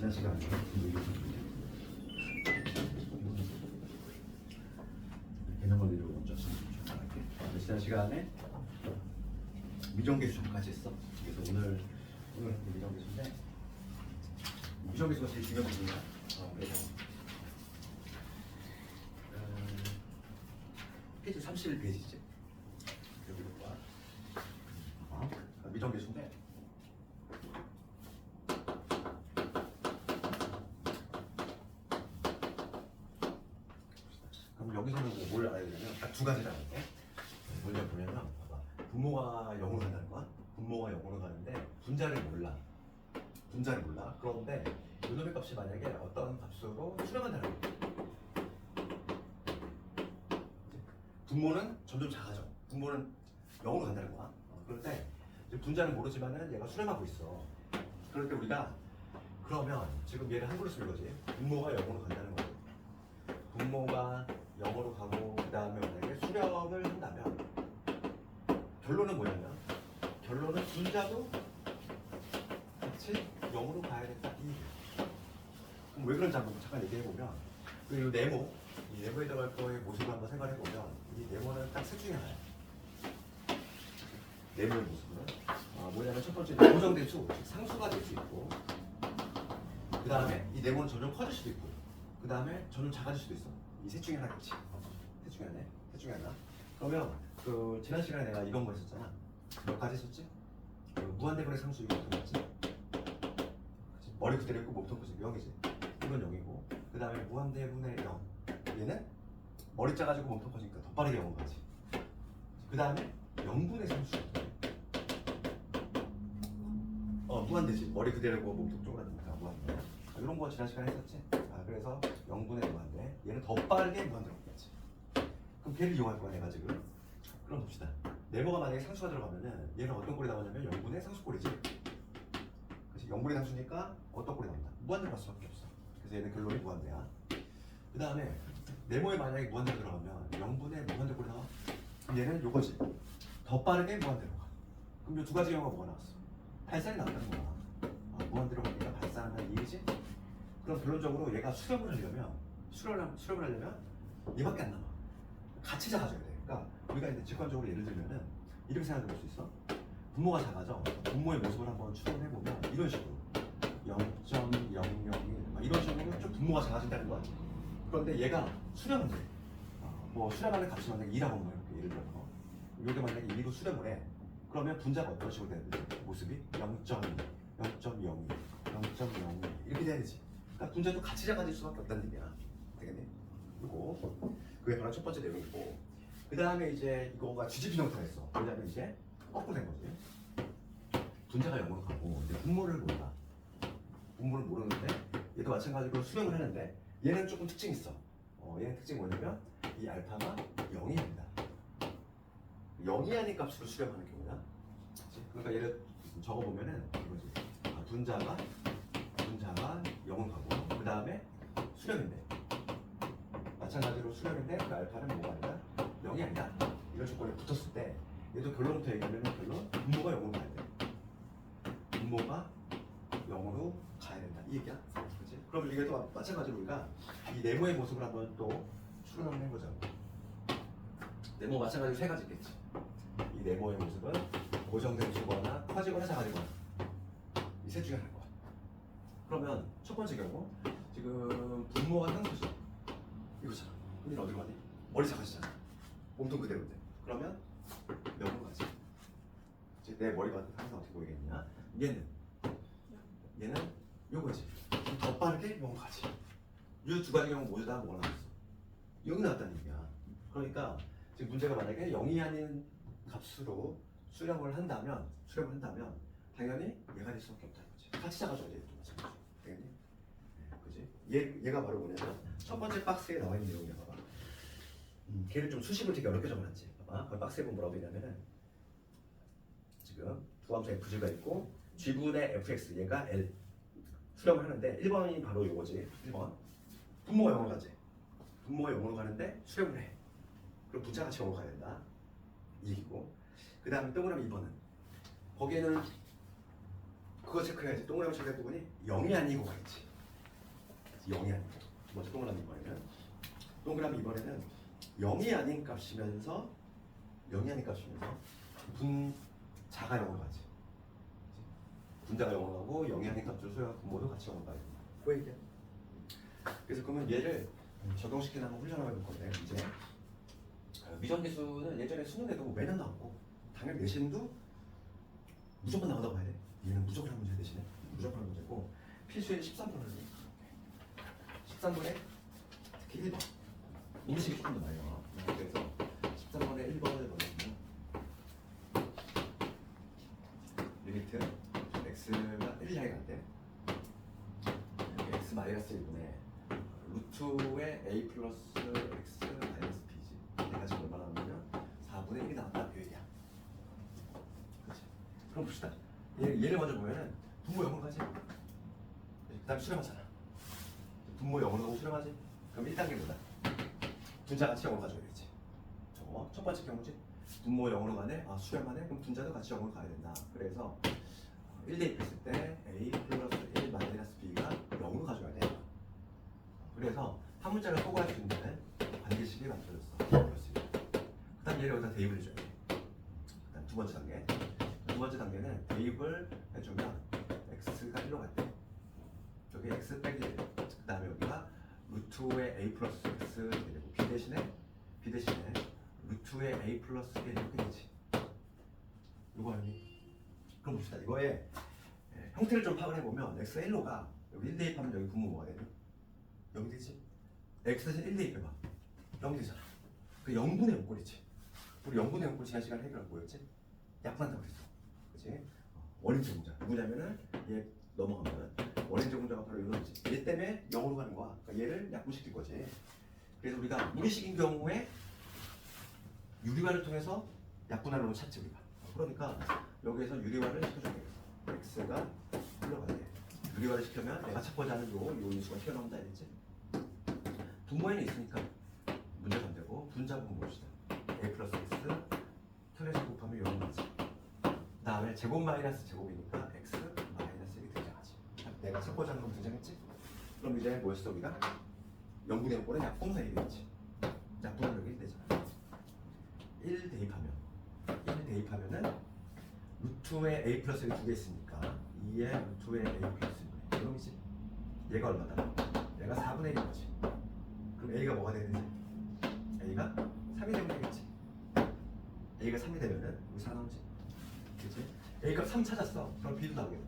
지난 시간에 개념 원리를 먼저 좀 할게. 지난 시간에 미정계수 전까지 했어. 그래서 오늘 미정계수인데 미정계수가 제일 중요한 부분이야. 그래서 페이지 31페이지지. 여기로 봐. 미정계수인데 그럼 여기서는 뭘 알아야 되냐면 딱 두 가지를 알게. 먼저 보면은 봐봐. 분모가 0으로 간다는 거야. 분모가 0으로 가는데 분자를 몰라. 그런데 요놈의 값이 만약에 어떤 값으로 수렴한다는 거야. 분모는 점점 작아져. 분모는 0으로 간다는 거야. 그럴 때 분자는 모르지만은 얘가 수렴하고 있어. 그럴 때 우리가 그러면 지금 얘를 한글로 쓰는 거지. 분모가 0으로 간다는 거야. 분모가 0으로 가고 그 다음에 만약에 수렴을 한다면 결론은 뭐냐면 결론은 분자도 같이 0으로 가야겠다 이 얘기야. 그럼 왜 그런지 한번 잠깐 얘기해보면 이 네모에 들어갈 거의 모습을 한번 생각해보면 이 네모는 딱 셋 중에 하나야. 네모의 모습은 뭐냐면 첫 번째 고정된 수, 즉 상수가 될 수 있고 그 다음에 이 네모는 점점 커질 수도 있고 그 다음에 점점 작아질 수도 있어. 이 셋 중에 하나겠지. 셋 중에 하나. 그러면 그 지난 시간에 내가 이런 거 했었잖아. 몇 가지 했었지? 그 무한대분의 상수 이거 어떤 거지? 머리 그대로 있고 몸통 끝이 0이지. 이건 0이고 그 다음에 무한대분의 0 얘는 머리 작아지고 몸통 커지니까 더 빠르게 0으로 가지. 그 다음에 0분의 상수 무한대지. 머리 그대로 있고 몸통 쪼그라드니까 무한대. 이런 거 지난 시간에 했었지. 그래서 0분의 무한대 얘는 더 빠르게 무한대로 가지. 그럼 걔를 이용할 거야 내가 지금. 그럼 봅시다. 네모가 만약에 상수가 들어가면은 얘는 어떤 꼴이 나오냐면 0분의 상수꼴이지. 그렇지? 0분의 상수니까 어떤 꼴이 나온다? 무한대로 갈 수밖에 없어. 그래서 얘는 결론이 무한대야. 그 다음에 네모에 만약에 무한대로 들어가면 0분의 무한대 꼴이 나와. 그럼 얘는 요거지. 더 빠르게 무한대로 가. 그럼 이 두 가지 경우가 뭐가 나왔어? 발산이 나온다는 거야. 무한대로 가니까 발산한다는 얘기지? 그럼 결론적으로 얘가 수렴을 하려면 얘밖에 안 남아. 같이 작아져야 돼. 그러니까 우리가 이제 직관적으로 예를 들면은 이렇게 생각해 볼 수 있어. 분모가 작아져. 분모의 모습을 한번 추론해 보면 이런 식으로 0.001 이런 식으로 좀 분모가 작아진다는 거야. 그런데 얘가 수렴은 돼. 뭐 수렴하는 값이 만약에 2라고 한번 해볼게. 예를 들어서 이게 만약에 2로 수렴을 해. 그러면 분자가 어떤 식으로 돼야 되지? 모습이 0.2, 0.02, 0.02 이렇게 돼야 되지. 그러니까 분자도 같이 작아질 수밖에 없다는 얘기야. 되겠니? 그리고 그게 바로 첫 번째 내용이고 그 다음에 이제 이거가 뒤집힌 형태가 있어. 왜냐면 이제 거꾸로 된 거지. 분자가 0으로 가고 이제 분모를 몰라. 분모를 모르는데 얘도 마찬가지로 수렴을 하는데 얘는 조금 특징이 있어. 얘는 특징이 뭐냐면 이 알파가 0이 아니다. 0이 아닌 값으로 수렴하는 경우다. 그러니까 얘를 적어보면은 이거지. 분자가 0을 가고 그 다음에 수렴인데 마찬가지로 수렴인데 그 알파는 뭐가 아니라 0이 아니다. 이런 조건에 붙었을 때 얘도 결론부터 얘기하면 결론 분모가 0으로 가야 돼. 분모가 0으로 가야 된다. 이 얘기야. 그치? 그럼 이게 또 마찬가지로 우리가 이 네모의 모습을 한번 또 추론을 해보자. 네모 마찬가지로 세 가지 있겠지. 이 네모의 모습은 고정된 수거나 커지거나 작아지거나 이 셋 중에 하나일 거야. 그러면 첫 번째 경우 지금 분모가 상수죠. 이거잖아. 그럼 얘는 어디로 가니? 머리 작아지잖아. 몸통 그대로인데. 그러면 몇으로 가지? 이제 내 머리가 항상 어떻게 보이겠냐? 얘는 요거지. 더 빠르게 요거 가지. 이 두 가지 경우 모두 다 뭐가 나왔어? 0이 나왔다는 얘기야. 그러니까 지금 문제가 만약에 0이 아닌 값으로 수렴을 한다면 당연히 얘가 될 수밖에 없다는 거지. 같이 작아져야 돼. 되겠니? 그지? 얘가 바로 뭐냐면 첫 번째 박스에 나와 있는 내용이야. 봐봐. 걔를 좀 수식을 되게 어렵게 적어놨지. 봐봐. 그 박스에 보면 뭐라고 되냐면은 지금 두함수 fg가 있고 g분의 fx 얘가 l 수렴을 하는데 1번이 바로 요거지. 1번 분모가 0으로 가지. 분모가 0으로 가는데 수렴을 해. 그럼 분자가 0으로 가야 된다. 이 얘기고 그 다음에 동그라미 2번은 거기에는 그거 체크해야지. 동그라미 체크할 부분이 0이 아니고가 있지. 0이 아니고 두 번째 동그라미 이번에는 0이 아닌 값이면서 분자가 0으로 가지. 분자가 0으로 가고 0이 아닌 값들 수열 분모도 같이 0으로 가야 된다. 그 얘기야. 그래서 그러면 얘를 적용시키는 한번 훈련을 해볼 건데 이제 미정계수는 예전에 수능에도 매년 나오고 당연히 내신도 무조건 나온다고 봐야 돼. 얘는 무조건 한 문제 대신에 무조건 한 문제고 필수에는 13번을 13번에 특히 1번 인식이 조금 더 많이 나와. 그래서 13번에 1번을 보내주면 리미트 x가 1 이하가 갈 때 x 마이너스 1분의 루트의 a 플러스 x 마이너스 b지. 얘가 지금 얼마나 나오냐면 4분의 1이 나왔다. 이 얘기야. 그렇지. 그럼 봅시다. 얘를 먼저 보면은 분모 0으로 가지. 그 다음에 수렴하잖아. 분모 0으로 가고 수렴하지. 그럼 1단계보다 분자 같이 0으로 가져야겠지. 저거 첫 번째 경우지. 분모 0으로 가네. 아 수렴하네. 그럼 분자도 같이 0으로 가야 된다. 그래서 1 대입했을 때 a 플러스 1 마이너스 b가 0으로 가져야 돼. 그래서 한 문자를 소거할 수 있는 관계식이 만들어졌어. 그 다음 얘를 여기다 대입을 해줘야 돼. 그 다음 두 번째 단계. 두 번째 단계는 대입을 해주면 x가 1로 갈 때 여기 x 빼기 1. 그 다음에 여기가 루트의 a 플러스 x 되고 b 대신에 루트의 a 플러스 1 이렇게 되지. 이거 알니? 그럼 봅시다. 이거의 형태를 좀 파악을 해보면 x가 1로 가. 여기 1 대입하면 여기 분모 뭐가 되니? 0이 되지? x 대신 1 대입해봐. 0이 되잖아. 그 0분의 0꼴이지. 우리 0분의 0꼴 지난 시간에 해결한 뭐였지? 약분한다고 그랬어. 그치? 원인제 공자. 누구냐면은 얘 넘어가면은 원인제 공자가 바로 이거지. 얘 때문에 0으로 가는 거야. 그러니까 얘를 약분시킬 거지. 그래서 우리가 무리식인 경우에 유리화를 통해서 약분하는 걸 찾지 우리가. 그러니까 여기에서 유리화를 시켜줘야 되겠어. x가 흘러가야 돼. 유리화를 시키면 내가 찾고자 하는 요 인수가 튀어나온다 알겠지? 분모에는 있으니까 문제가 안 되고 분자 부분 봅시다. a 플러스 x 틀에서 곱하면 요런 거지. 그 다음에 제곱 마이너스 제곱이니까 x 마이너스 1이 등장하지. 내가 찾고자 하는 건 등장했지? 그럼 이제 뭐였어 우리가? 0분의 0꼴은 약분사 1이겠지. 약분하면 여기 1 되잖아. 1 대입하면은 루트에 a 플러스 1이 두 개 있으니까 2에 루트에 a 플러스 1분의 그럼이지. 얘가 얼마다? 얘가 4분의 1인 거지. 그럼 a가 뭐가 돼야 되지? a가 3이 되면 되겠지. a가 3이 되면은 여기 4 나오지. 그치? a 값 3 찾았어. 그럼 b도 나오겠네.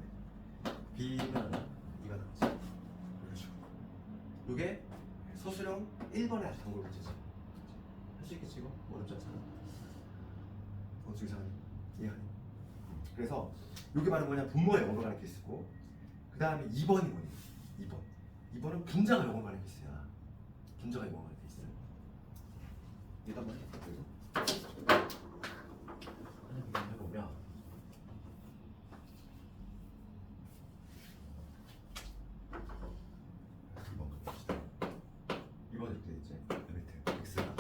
b는 2가 나오지. 이런 식으로. 이게 소수령 1번의 아주 단골 문제지. 할 수 있겠지 이거? 어렵지 않잖아. 어떻게 이상하니? 이해하니? 그래서 이게 바로 뭐냐? 분모가 0으로 가는 케이스고 그 다음에 2번이 뭐니? 2번은 분자가 0으로 가는 케이스야. 분자가 0으로 가는 케이스. 이거 한번 해보면 이번 이렇게 되겠지? 리미트 x가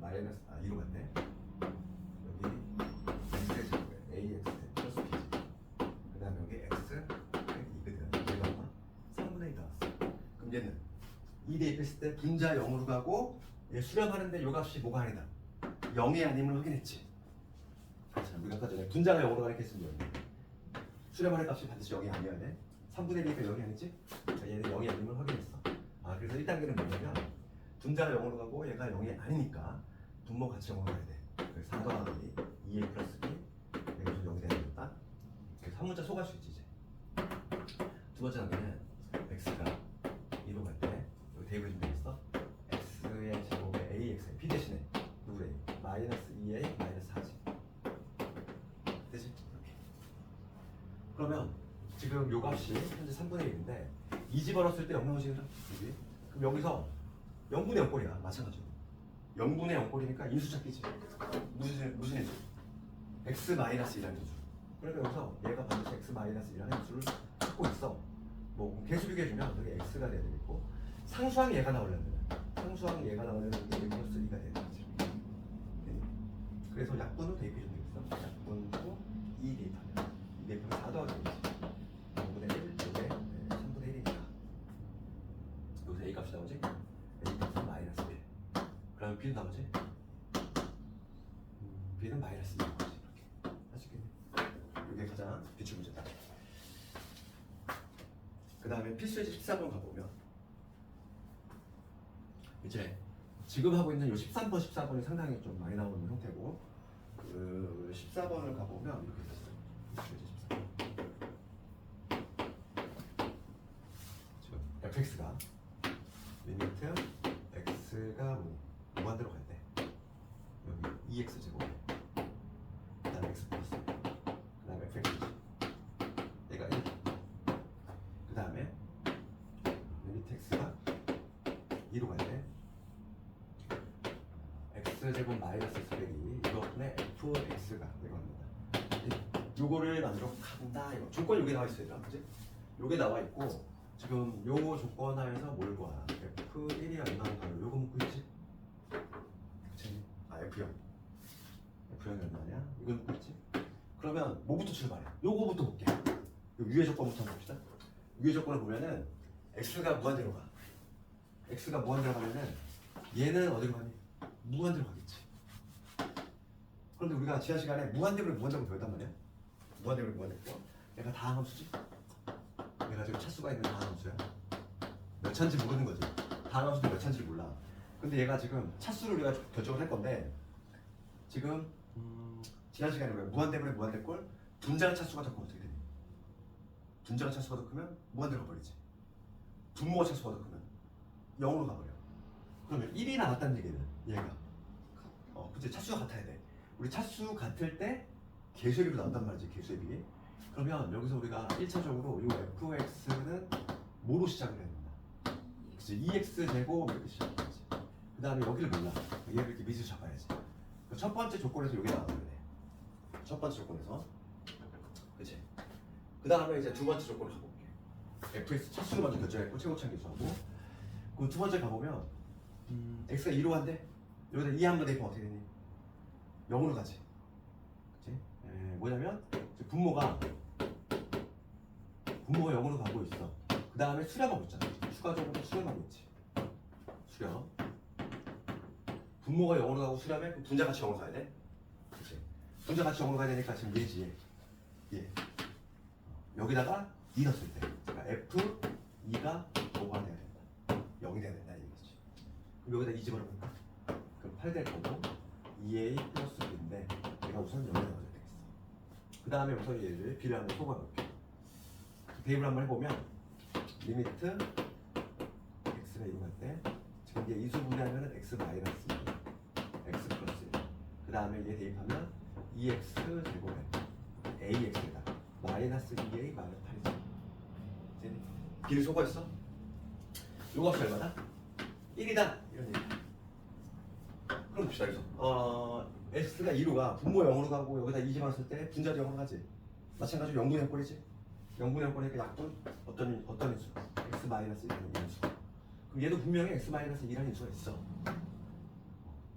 마이너스 2로 갔네. 여기 x의 제곱에 ax 플러스 b지. 그 다음에 여기 x 2거든. 얘가 얼마? 3분의 1 나왔어. 그럼 얘는 2 대입했을 때 분자 0으로 가고 얘 수렴하는데 요 값이 뭐가 아니다. 0이 아님을 확인했지. 자, 우리가 아까 전에 분자가 0으로 가는 케이스는 뭐였냐? 수렴하는 값이 반드시 0이 아니어야 돼. 3분의 1이니까 0이 아니지? 자, 얘는 0이 아님을 확인했어. 아, 그래서 1단계는 뭐냐면 분자가 0으로 가고 얘가 0이 아니니까 분모 같이 0으로 가야 돼. 그래서 4 더하기 2a 플러스 b 여기서 0이 되겠다. 그래서 한 문자 소갈 수 있지 이제. 두 번째 단계는 x가 2로 갈 때 여기 대입을 좀 되겠어. x의 제곱에 ax b 대신에 누구래? 마이너스 2a 마이너스 4지. 되지? 이렇게. 그러면 지금 요 값이 현재 3분의 1인데 이 집어넣었을 때 0 나오지. 그럼 여기서 0분의 0꼴이야. 마찬가지로 0분의 0꼴이니까 인수 찾기지. 무슨 인수? x 마이너스 1이라는 인수. 그러니까 여기서 얘가 반드시 x 마이너스 1이라는 인수를 찾고 있어. 뭐 개수 비교해주면 여기 x가 돼야 되겠고 상수항이 얘가 나오려면 상수항이 얘가 나오려면 여기 a 플러스 2가 돼야 되겠지. 그래서 약분으로 대입해주면 되겠어. 약분으로 2 대입하면 2 대입하면 4 더하기 1이지. 0분의 1 요게 3분의 1이니까 나오지? A 값은 마이너스 1. 그러면 B는 나오지? B는 마이너스 2인 거지. 이렇게. 아시겠니? 이게 가장 기출 문제다. 그 다음에 필수예제 14번 가보면 이제 지금 하고 있는 이 13번, 14번이 상당히 좀 많이 나오는 형태고 그 14번을 가보면 이렇게 됐어요. 필수예제 14번. 지금 fx가 리미트 x가 무한대로 갈 때 여기 2x 제곱 그 다음에 x 플러스 그 다음에 fx 얘가 1 그 다음에 리미트 x가 2로 갈 때 x제곱 마이너스 x 빼기 이거분의 fx가 이거 합니다. 요거를 만족한다 이거 조건이 여기 나와 있어요. 그지? 요게 나와 있고 지금 요 조건 하에서 뭘 구하라? F1이 얼마인가? 요거 묻고 있지? 그치? 아 F0 F0이 얼마냐? 이걸 묻고 있지? 그러면 뭐부터 출발해? 요거부터 볼게. 요 위의 조건부터 한번 봅시다. 위의 조건을 보면은 X가 무한대로 가. X가 무한대로 가면은 얘는 어디로 가니? 무한대로 가겠지. 그런데 우리가 지난 시간에 무한대로 배웠단 말이야. 무한대로 얘가 다항함수지? 얘가 지금 차수가 있는 다항함수야. 몇 차인지 모르는 거지. 다항함수도 몇 차인지 몰라. 근데 얘가 지금 차수를 우리가 결정을 할 건데 지금 지난 시간에 왜 무한대꼴 분자의 차수가 더 크면 어떻게 되니? 분자의 차수가 더 크면 무한대로 가버리지. 분모의 차수가 더 크면 0으로 가버려. 그러면 1이 나왔다는 얘기는 얘가 그치? 차수가 같아야 돼. 우리 차수 같을 때 개수비로 나온단 말이지. 개수비. 그러면 여기서 우리가 1차적으로 이 fx는 뭐로 시작을 해야 된다. 그치? 2x 제곱 이렇게 시작해야지. 그 다음에 여기를 몰라. 얘를 이렇게 밑으로 잡아야지. 첫 번째 조건에서 여기 나와야 돼. 첫 번째 조건에서. 그치? 그 다음에 이제 두 번째 조건을 가볼게. fx 차수를 먼저 결정했고 최고차항 계수하고 그 두 번째 가보면 x가 2로 간대. 여기다 2 한번 대입하면 어떻게 되니? 0으로 가지. 그치? 뭐냐면 분모가 0으로 가고 있어. 그 다음에 수렴하고 있잖아. 추가적으로 수렴하고 있지. 수렴. 분모가 0으로 가고 수렴해? 그럼 분자 같이 0으로 가야 돼? 그치? 분자 같이 0으로 가야 되니까 지금 얘지 얘. 여기다가 2 넣었을 때 그러니까 F2가 5가 돼야 된다. 0이 돼야 된다 이거지. 그럼 여기다 2 집어넣을까? 그럼 8 될 거고 2a 플러스 b인데 내가 우선 0에 넣어야 되겠어. 그 다음에 우선 얘를 b를 한번 뽑아볼게. 대입을 한번 해보면 리미트 x가 2로 갈 때 지금 얘 이수분해하면 x 마이너스 2 x 플러스 1. 그 다음에 얘 대입하면 2x 제곱에 ax에다 마이너스 2a 마이너스 8이지. b를 소거했어? 요거 값이 얼마다? 1이다 이런 얘기. 그럼 봅시다. 여기서 x가 2로 가 분모 0으로 가고 여기다 2 집어넣었을 때 분자도 0으로 가지. 마찬가지로 0분의 0꼴이지. 0분의 0꼴이니까 약분 어떤 인수? x 마이너스 1이라는 인수. 그럼 얘도 분명히 x 마이너스 2라는 인수가 있어.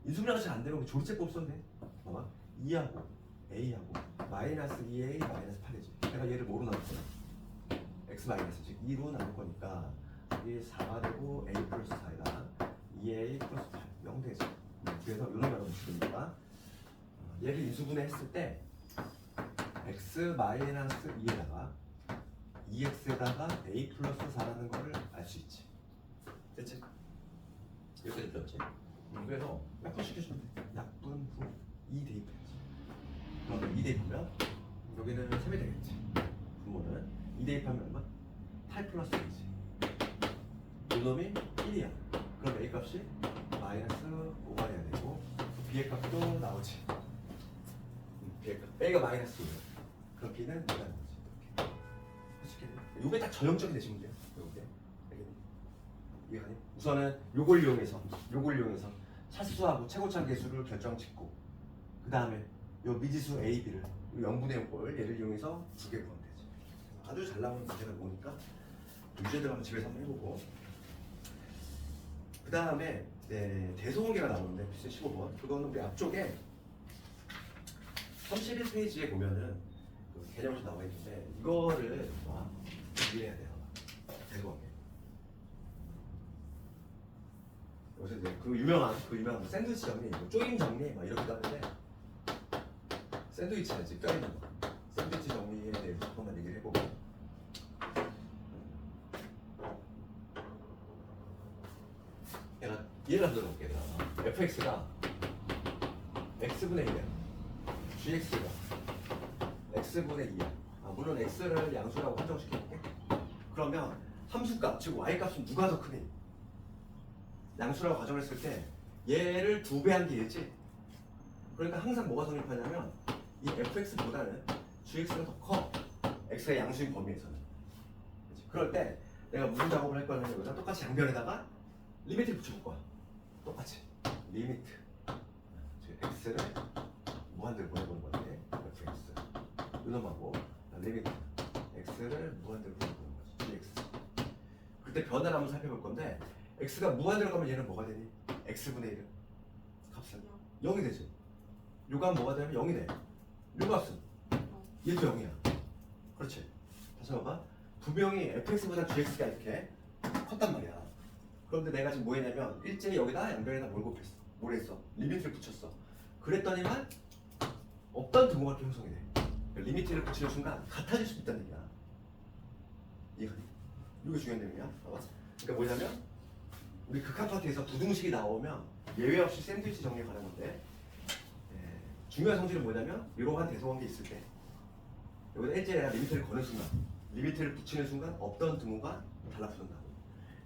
인수분해가 잘 안 되면 조리제법 썼네. 봐봐. 2하고 a하고 마이너스 2a 마이너스 8이지. 내가 얘를 뭐로 나눌 거야? x 마이너스 즉 2로 나눌 거니까 이게 4가 되고 a 플러스 4에다 2a 플러스 8 0 되지. 그래서 이런 말을 주니까 얘를 인수분해 했을 때 x 마이너스 2에다가 2x에다가 a 플러스 4라는 거를 알 수 있지. 됐지? 이렇게 됐지? 그래서 약분 시켜주면 돼. 약분 후 2 대입해야지. 그러면 2 대입하면 여기는 3이 되겠지. 분모는 2 대입하면 얼마? 8 플러스 1이지. 요놈이 1이야. 그럼 a 값이 마이너스 5가 돼야 되고 b의 값도 나오지. b의 값. a가 마이너스 2. 그럼 b는 뭐가 나오지? 이게 딱 전형적인 대신 문제야. 요게. 알겠니? 이해가니? 우선은 요걸 이용해서 차수하고 최고차항 계수를 결정 짓고 그 다음에 요 미지수 a, b를 0분의 0꼴 얘를 이용해서 두 개 구하면 되지. 아주 잘 나오는 문제가 뭐니까 유제들 한번 집에서 한번 해보고 그 다음에 대소관계가 나오는데 필수 15번 그거는 우리 앞쪽에 31페이지에 보면은 그 개념이 나와 있는데 이거를 이해해야 돼요. 대소관계 그래서 이제 그 유명한 샌드위치 정리, 뭐 조임 정리 막 이렇게도 하는데 샌드위치는 이제 껴있는 거. 샌드위치 정리에 대해서 조금만 얘기를 해보고 내가 예를 한번 들어볼게. fx가 x분의 1이야. gx가 x분의 2야. 물론 x를 양수라고 한정시켜볼게. 그러면 함수값, 즉 y값은 누가 더 크니? 양수라고 가정을 했을 때 얘를 2배한 게 얘지. 그러니까 항상 뭐가 성립하냐면 이 fx보다는 gx가 더 커. x의 양수인 범위에서는. 그치? 그럴 때 내가 무슨 작업을 할 거냐면 여기다 똑같이 양변에다가 리미트를 붙여볼 거야. 똑같이 리미트 x를 무한대로 보내보는 건데 fx 이놈하고 리미트 x를 무한대로 보내보는 거지 gx. 그때 변화를 한번 살펴볼 건데 x가 무한대로 가면 얘는 뭐가 되니? x분의 1은 값은 0이 되지. 요 값은 뭐가 되냐면 0이 돼. 요 값은 얘도 0이야. 그렇지. 다시 한번 봐. 분명히 fx보다 gx가 이렇게 컸단 말이야. 그런데 내가 지금 뭐 했냐면 일제히 여기다 양변에다 뭘 했어? 리미트를 붙였어. 그랬더니만 없던 등호가 이렇게 형성이 돼. 그러니까 리미트를 붙이는 순간 같아질 수 있다는 얘기야. 이해가니? 이게 중요한 내용이야. 봐봐. 그러니까 뭐냐면 우리 극한 파트에서 부등식이 나오면 예외 없이 샌드위치 정리에 관한 건데 중요한 성질은 뭐냐면 이러한 대소관계 있을 때 여기다 일제히 리미트를 거는 순간 리미트를 붙이는 순간 없던 등호가 달라붙는다고.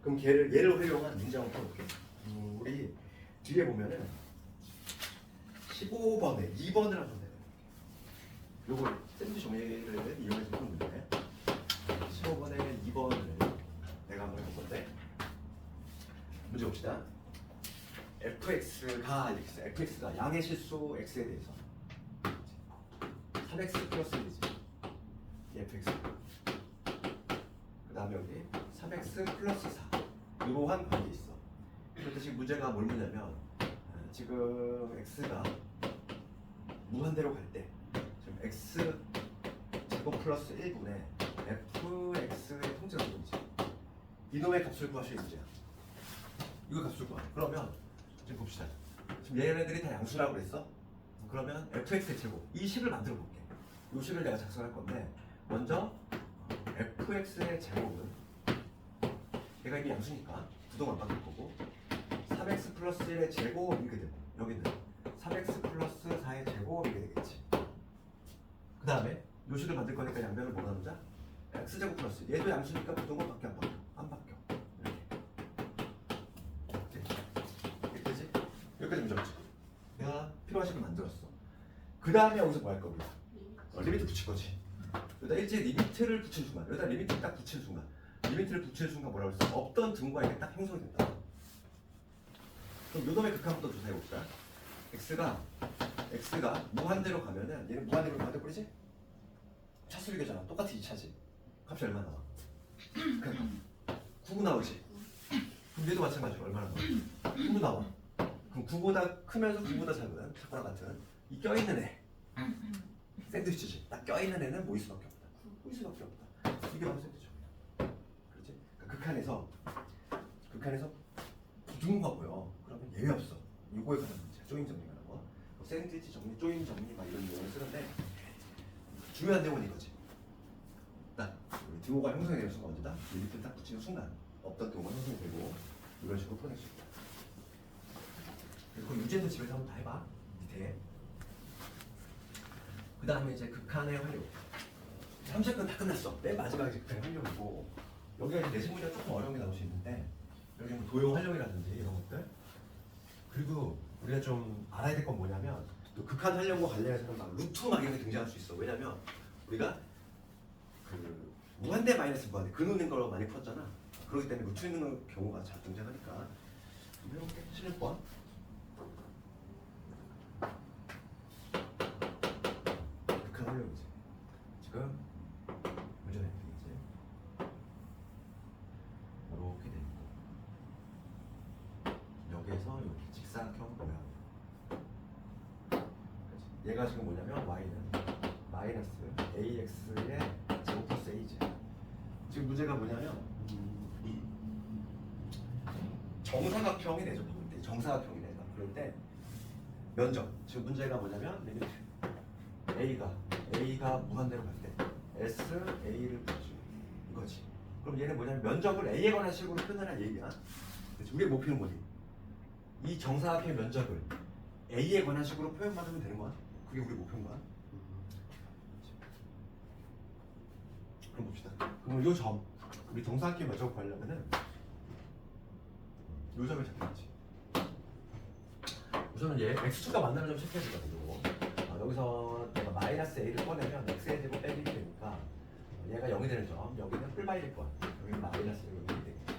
그럼 얘를 활용한 문제 한번 풀어볼게. 우리 뒤에 보면은 15번에 2번을 한번 내요. 요걸 샌드위치 정리를 이용해서 푸는 문제. 15번에 2번을 내가 한번 해볼 건데 문제 봅시다. fx가 이렇게 있어. fx가 양의 실수 x에 대해서 3x 플러스 1이지. fx. 그 다음에 여기 3x 플러스 4 이러한 관계 있어. 그런데 지금 문제가 뭘 묻냐면 지금 x가 무한대로 갈 때 지금 x 제곱 플러스 1분의 fx의 통째가 누구지? 이놈의 값을 구하시는 문제야. 이거 값을 구하. 그러면 지금 봅시다. 지금 얘네들이 다 양수라고 그랬어? 그러면 fx의 제곱 이 식을 만들어 볼게. 이 식을 내가 작성할 건데 먼저 fx의 제곱은 얘가 이게 양수니까 부동안 바뀔 거고 3x 플러스 1의 제곱 이렇게 되고 여기는 3x 플러스 4의 제곱 이렇게 되겠지. 그 다음에 요 식을 만들 거니까 양변을 뭐라 놓자? x제곱 플러스 얘도 양수니까 부동안 밖에 안 바뀌어. 안 바뀌어. 이렇게 되지? 여기까지 문제 없지? 내가 필요한 식을 만들었어. 그 다음에 여기서 뭐 할 거야? 리미트 붙일 거지. 여기다 일제히 리미트를 붙이는 순간 여기다 리미트를 딱 붙이는 순간 리미트를 붙이는 순간 뭐라고 했어? 없던 등호가 이게 딱 형성이 된다. 그럼 요놈의 극한부터 조사해볼까? x가 무한대로 가면은 얘는 무한대로 뿌리지? 차수 비교잖아. 똑같이 2차지. 값이 얼마 나와? 9 나오지? 그럼 얘도 마찬가지로 얼마나 나와? 9 나와. 그럼 9보다 크면서 9보다 작은 작거나 같은 이 껴있는 애 샌드위치지. 딱 껴있는 애는 뭐일 수밖에 없다. 뭐일 수밖에 없다. 이게 바로 샌드위치입니다. 그렇지? 그러니까 극한에서 부등호가 보여. 그러면 예외 없어. 요거에 관한 문제. 조임 정리가 나와. 샌드위치 정리, 조임 정리 막 이런 용어를 쓰는데 중요한 내용은 이거지. 딱 등호가 형성이 되는 순간 언제다? 리미트를 딱 붙이는 순간 없던 등호가 형성이 되고 이런 식으로 풀어낼 수 있다. 그리고 유제도 집에서 한번 다 해봐. 밑에. 그 다음에 이제 극한의 활용. 3세권 다 끝났어. 맨 마지막에 이제 극한의 활용이고 여기가 이제 내신 문제가 조금 어려운 게 나올 수 있는데 여기 뭐 도용 활용이라든지 이런 것들. 그리고 우리가 좀 알아야 될 건 뭐냐면 또 극한 활용과 관련해서는 막 루트 막 이런 게 등장할 수 있어. 왜냐면 우리가 그 무한대 마이너스 무한대 근우 있는 걸 많이 풀었잖아. 그렇기 때문에 루트 있는 경우가 잘 등장하니까 좀 해볼게. 실력권. 극한 활용이지. 지금 문제 낸게 이제 이렇게 돼 있고 여기에서 여기 직사각형 모양. 얘가 지금 뭐냐면 y는 마이너스 ax의 제곱 플러스 a지. 지금 문제가 뭐냐면 이 정사각형이 대접하고 있대. 정사각형이래. 그럴 때 면적, 지금 문제가 뭐냐면 리미트 A가 무한대로 갈 때 S, A를 붙여주고 이거지. 그럼 얘는 뭐냐면 면적을 A에 관한 식으로 표현하는 얘기야. 그렇지? 우리가 목표는 뭐지? 이 정사각형의 면적을 A에 관한 식으로 표현받으면 되는 거야. 그게 우리 목표인 거야. 그럼 봅시다. 그럼 이 점, 우리 정사각형의 면적을 구하려면은 이 점을 잡혀야지. 우선은 얘 x축과 만나는 점 체크해야 되거든요. 여기서 내가 마이너스 a를 꺼내면 x의 제곱 빼기 되니까 얘가 0이 되는 점, 여기는 뿔바이 될 거야. 여기는 마이너스 0이 되겠지.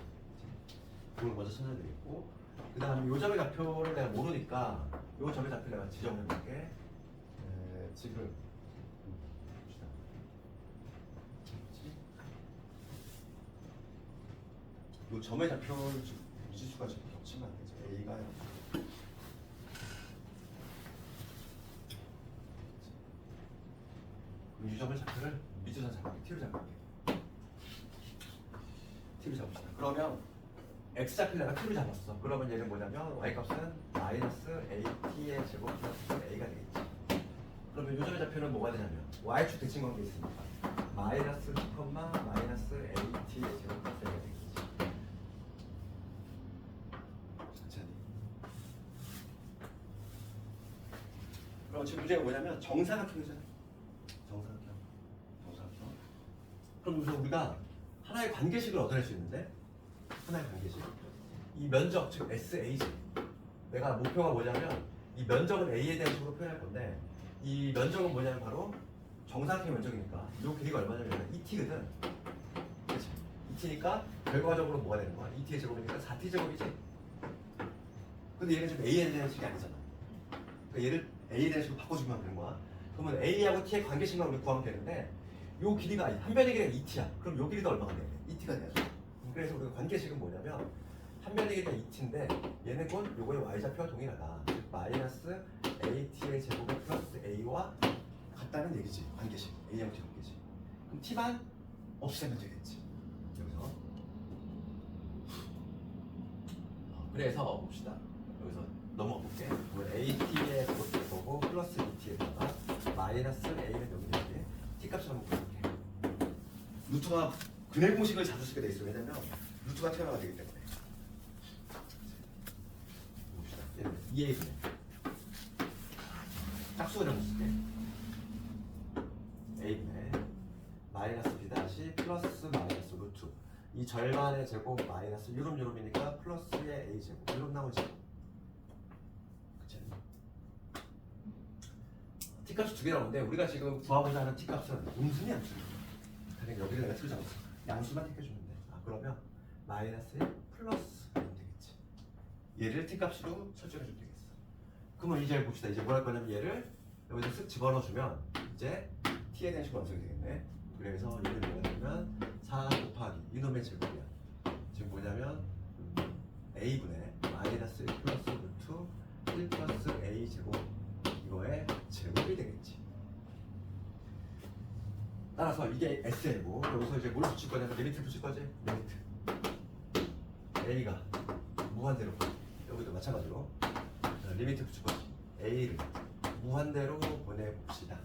그걸 먼저 찾아야 되겠고, 그 다음에 이 점의 좌표를 내가 모르니까 이 점의 좌표를 내가 지정해 볼게. 지금 봅시다. 이 점의 좌표를 미지수가 지금 겹치면 안 되죠. a가 이 점의 좌표를 미지수로 잡을게. t로 잡을게. t로 잡읍시다. 그러면 x 좌표를 내가 t로 잡았어. 그러면 얘는 뭐냐면 y 값은 마이너스 at의 제곱 플러스 a가 되겠지. 그러면 이 점의 좌표는 뭐가 되냐면 y축 대칭 관계 있으니까 마이너스 2, 마이너스 at의 제곱 플러스 a가 되겠지. 그럼 지금 문제가 뭐냐면 정사각형이잖아. 정사각형. 그럼 여기서 우리가 하나의 관계식을 얻어낼 수 있는데, 하나의 관계식. 이 면적, 즉 SA지. 내가 목표가 뭐냐면 이 면적은 A에 대한 식으로 표현할 건데, 이 면적은 뭐냐면 바로 정사각형 면적이니까 이 길이가 얼마냐면 2t거든. 그렇지? 2t니까 결과적으로 뭐가 되는 거야? 2t의 제곱이니까 4t 제곱이지. 근데 얘는 지금 A에 대한 식이 아니잖아. 그러니까 얘를 A에 대한 식으로 바꿔주면 되는 거야. 그러면 A하고 T의 관계식만 우리 구하면 되는데, 요 길이가 한 변의 길이가 2t야. 그럼 요 길이가 얼마가 돼? 2t가 돼야죠. 그래서 우리가 관계식은 뭐냐면 한 변의 길이가 2t인데 얘는 곧 요거의 y좌표와 동일하다. 즉 마이너스 at의 제곱에 플러스 a와 같다는 얘기지. 관계식. a하고 t 관계식. 그럼 t만 없애면 되겠지. 여기서. 그래서 봅시다. 여기서 넘어가 볼게. at의 제곱될 거고 플러스 2t에다가 마이너스 a는 여기 되지. t값을 한번 볼게. 루트가 근해 공식을 자주 쓰게 돼 있어. 왜냐면 루트가 튀어나가 되기 때문에. 봅시다. 얘는 2a 분의 짝수를 한번 쓸게. a 분의 마이너스 b 다시 플러스 마이너스 루트. 이 절반의 제곱 마이너스 유름이니까 플러스의 a 제곱. 유름 나오지. 그치? t 값이 두 개 나오는데 우리가 지금 구하고자 하는 t 값은 음수니 양수니. 그러니까 여기를 내가 틀 잡았어. 양수만 택해주면 돼. 그러면 마이너스에 플러스 하면 되겠지. 얘를 t 값으로 설정해주면 되겠어. 그러면 이제 봅시다. 이제 뭐 할 거냐면 얘를 여기서 쓱 집어넣어주면 이제 t에 대한 식으로 완성이 되겠네. 그래서 얘를 뭐냐면 4 곱하기 이놈의 제곱이야. 지금 뭐냐면 a분의 마이너스 1 플러스 루트 1 플러스 a 제곱 이거의 제곱이 되겠지. 따라서 이게 S이고 여기서 이제 뭘 붙일 거냐면 리미트를 붙일 거지? 리미트 A가 무한대로 여기도 마찬가지로 리미트 붙일 거지. A를 무한대로 보내봅시다.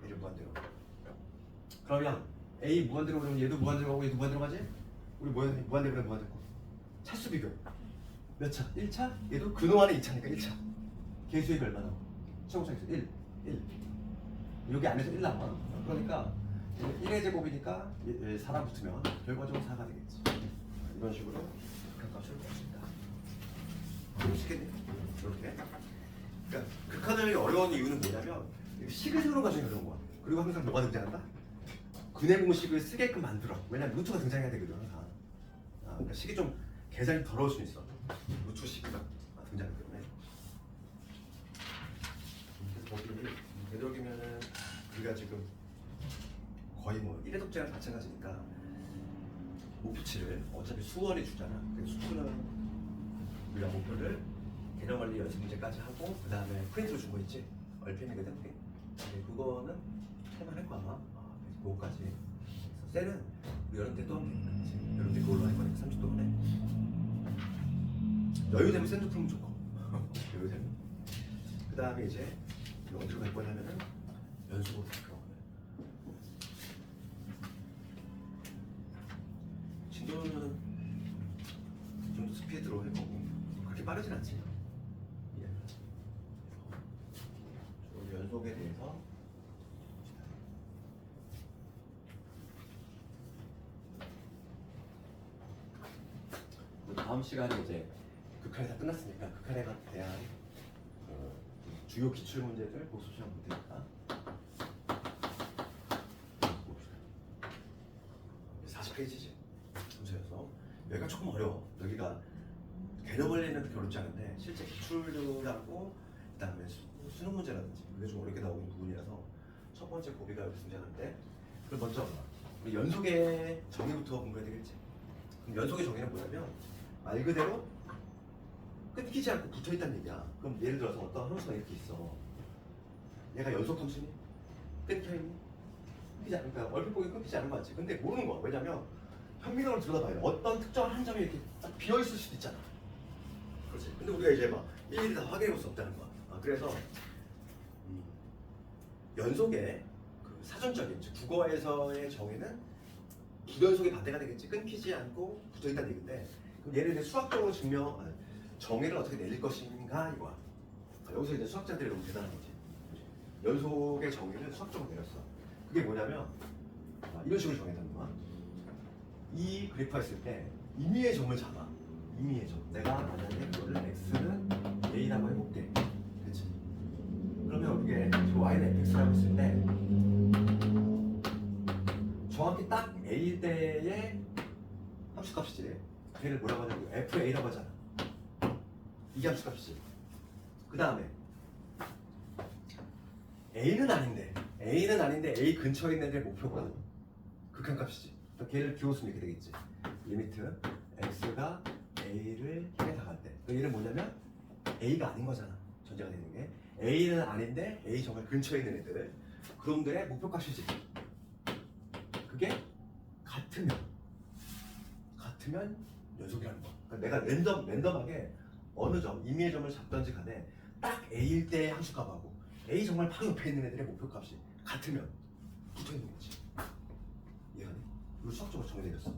A를 무한대로. 그러면 A 무한대로 보내면 얘도 무한대로 가고 얘도 무한대로 가지? 우리 무한대로 보내 무한대로 차수 비교 몇 차? 1차? 얘도 그동안에 2차니까 1차 개수액이 얼마나? 최고차에서 1 여기 안에서 1 남아. 그러니까 1의 제곱이니까 4랑 붙으면 결과적으로 4가 되겠지. 이런 식으로 극한값을 구합니다. 쉽겠네. 이렇게. 그러니까 극한함이 어려운 이유는 뭐냐면 식을 가지고 어려운 거야. 그리고 항상 뭐가 등장한다? 근해 공식을 쓰게끔 만들어. 왜냐면 루트가 등장해야 되거든 항상. 그러니까 식이 좀 계산이 더러울 수 있어. 루트 식이 등장하기 때문에. 그래서 거기 되도록이면은 우리가 지금 거의 뭐 1회 독재랑 마찬가지니까 목표치를 어차피 수원이 주잖아. 그래서 수는 우리가 목표를 개념 원리 연습 문제까지 하고 그 다음에 프린트로 준 거 있지? 얼핀이거든. 그거는 할만할 거야. 그래서 그거까지. 그래서 셀은 우리 여름 때 또 하면 되니까. 여름 때 그걸로 할 거니까 30도 만에. 여유 되면 셀도 풀면 좋고. 그 다음에 이제 어디로 갈 거냐면은 연속으로 갈 거예요. 진도는 좀 더 스피드로 할 거고 그렇게 빠르진 않지. 예. 좀 연속에 대해서 다음 시간에 이제 극한이 다 끝났으니까 극한에 대한 주요 기출 문제들 복습 시험 볼 테니까 봅시다. 40페이지지 문제여서 여기가 조금 어려워. 여기가 개념 원리는 그렇게 어렵지 않은데 실제 기출들하고 그다음에 수능 문제라든지 그게 좀 어렵게 나오는 부분이라서 첫 번째 고비가 여기 등장하는데 그럼 먼저 우리 연속의 정의부터 공부해야 되겠지. 그럼 연속의 정의는 뭐냐면 말 그대로 끊기지 않고 붙어있다는 얘기야. 그럼 예를 들어서 어떤 함수가 이렇게 있어. 얘가 연속 함수니? 끊겨있니? 끊기지 않으니까 얼핏 보기 끊기지 않은 거 같지. 근데 모르는 거야. 왜냐면 현미경을 들여다봐야 돼. 어떤 특정한 한 점이 이렇게 딱 비어있을 수도 있잖아. 그렇지. 근데 우리가 이제 막 일일이 다 확인해 볼 수 없다는 거야. 그래서 연속의 그 사전적인 즉 국어에서의 정의는 부연속의 반대가 되겠지. 끊기지 않고 붙어있다는 얘기인데 그럼 얘를 이제 수학적으로 정의를 어떻게 내릴 것인가 이거야. 여기서 이제 수학자들이 너무 대단한 거지. 연속의 정의를 수학적으로 내렸어. 그게 뭐냐면 이런 식으로 정의한다는 거야. 이 그래프가 있을 때 임의의 점을 잡아. 임의의 점. 내가 만약에 이거를 x는 a라고 해볼게. 그치? 그러면 이게 y는 fx라고 했을 때 정확히 딱 a 대의 함수값이지. 걔를 뭐라고 하냐면 fa라고 하잖아. 이게 함수값이지. 그 다음에 a는 아닌데 a 근처에 있는 데 목표가 극한값이지. 걔를 비워주면 이렇게 되겠지. 리미트 x가 a를 향해 나갈 때. 얘는 뭐냐면 a가 아닌 거잖아. 전제가 되는 게 a는 아닌데 a 정말 근처에 있는 애들 그놈들의 목표값이지. 그게 같으면 연속이라는 거. 그러니까 내가 랜덤하게 어느 점, 임의의 점을 잡던지 간에 딱 A일 때의 함수값하고 A 정말 바로 옆에 있는 애들의 목표값이 같으면 붙어있는 거지. 이해가니? 이거 수학적으로 정의되었어.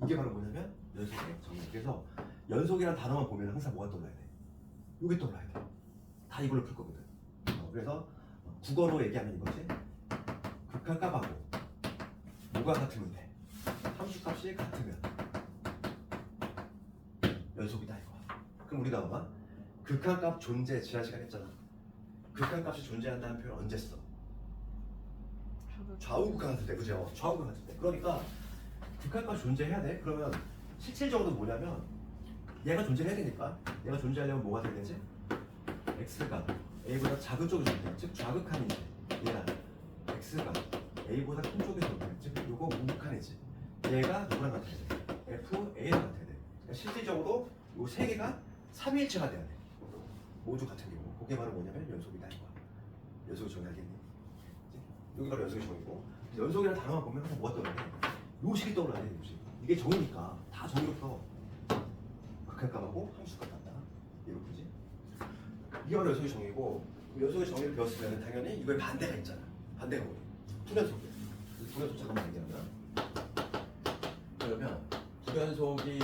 이게 바로 뭐냐면 연속의 정의. 그래서 연속이라는 단어만 보면 항상 뭐가 떠올라야 돼? 이게 떠올라야 돼. 다 이걸로 풀 거거든. 그래서 국어로 얘기하면 이거지. 극한값하고 뭐가 같으면 돼? 함수값이 같으면 연속이다 이거야. 그럼 우리가 봐봐. 극한값 존재 지난 시간에 했잖아. 극한값이 존재한다는 표현 언제 써? 좌우 극한 같을 때, 그죠? 좌우 극한 같을 때. 그러니까 극한값 존재해야 돼. 그러면 실질적으로 뭐냐면 얘가 존재해야 되니까 얘가 존재하려면 뭐가 돼야 되지? x가 a보다 작은 쪽에 존재해. 즉 좌극한이지. 얘가 x가 a보다 큰 쪽에 존재해. 즉 요거 우극한이지. 얘가 누구랑 같아야 돼? f, a랑 같아야 돼. 그러니까 실질적으로 요 세 개가 삼위일체가 돼야 돼. 모두 같은 경우. 그게 바로 뭐냐면 연속이다 이거야. 연속을 정의하겠니? 여기 바로 연속의 정의고. 연속이라는 단어만 보면 항상 뭐가 떠올라야 돼? 요식이 떠올라야 돼. 요식. 이게 정의니까 다 정의로 풀어. 극한값하고 함수값 같다. 이렇게지. 이게 바로 연속의 정의고 연속의 정의를 배웠으면 당연히 이거에 반대가 있잖아. 반대가 뭐야? 불연속이야. 불연속 잠깐만 얘기하면 그러면 불연속이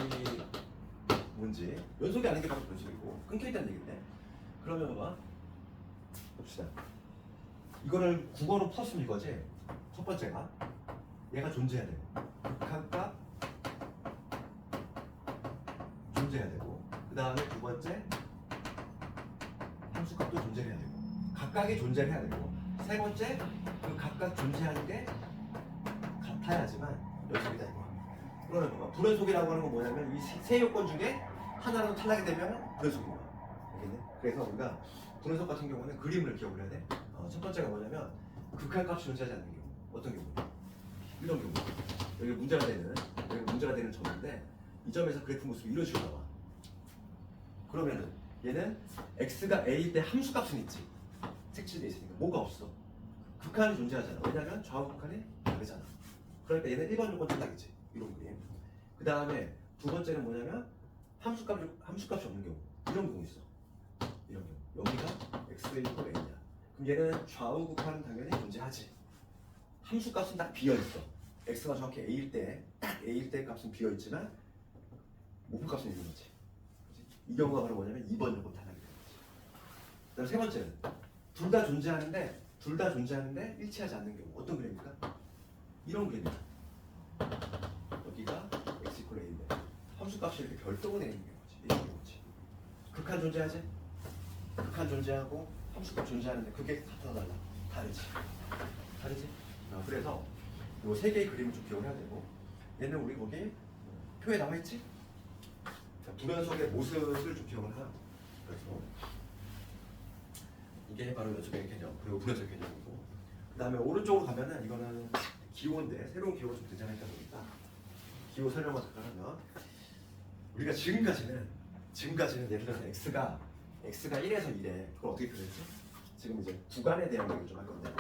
뭔지 연속이 아닌 게 바로 불연속이고 끊겨있다는 얘기인데 그러면 봐봐 봅시다. 이거를 국어로 풀었으면 이거지. 첫 번째가 얘가 존재해야 되고 극한값 존재해야 되고 그 다음에 두 번째 함수값도 존재해야 되고 각각이 존재해야 되고 세 번째 그 각각 존재하는 게 같아야지만 연속이다 이거. 그러면 봐봐. 불연속이라고 하는 건 뭐냐면 이 세 요건 중에 하나로 탈락이 되면 불연속인 거야. 알겠네? 그래서 우리가 불연속 같은 경우는 그림을 기억을 해야 돼. 첫 번째가 뭐냐면 극한값이 존재하지 않는 경우. 어떤 경우? 이런 경우. 여기 문제가 되는 점인데 이 점에서 그래프 모습이 이런 식으로 나와. 그러면은 얘는 x가 a일 때 함수값은 있지. 색칠돼 있으니까 뭐가 없어. 극한이 존재하잖아. 왜냐면 좌우 극한이 다르잖아. 그러니까 얘는 1번 요건 탈락이지. 이런 그림. 그 다음에 두 번째는 뭐냐면 함수값이 없는 경우. 이런 경우 있어. 여기가 x에 이고 a야. 그럼 얘는 좌우 극한은 당연히 존재하지. 함수 값은 딱 비어 있어. x가 정확히 a일 때, 딱 a일 때 값은 비어 있지만 모분 값은 있는 거지. 그치? 이 경우가 바로 뭐냐면 2번 요건 단락이 되는 거지. 그다음 세 번째는 둘 다 존재하는데 일치하지 않는 경우. 어떤 그림입니까? 이런 그림이야. 여기가 x 이퀄 a인데 함수 값이 이렇게 별도로 되어 있는 경우지. 이런 경우지. 극한 존재하지? 극한 존재하고 함수값 존재하는데 그게 같아 달라? 다르지. 다르지? 그래서 요 세 개의 그림을 좀 기억해야 되고 얘는 우리 거기 표에 나와 있지? 불연속의 모습을 좀 기억을 하라. 그래서 이게 바로 연속의 개념 그리고 불연속 개념이고 그 다음에 오른쪽으로 가면은 이거는 기호인데 새로운 기호가 좀 등장했다 보니까 기호 설명을 잠깐 하면 우리가 지금까지는 예를 들어서 x가 1에서 1에 그걸 어떻게 표현했지? 지금 이제 구간에 대한 얘기를 좀 할 건데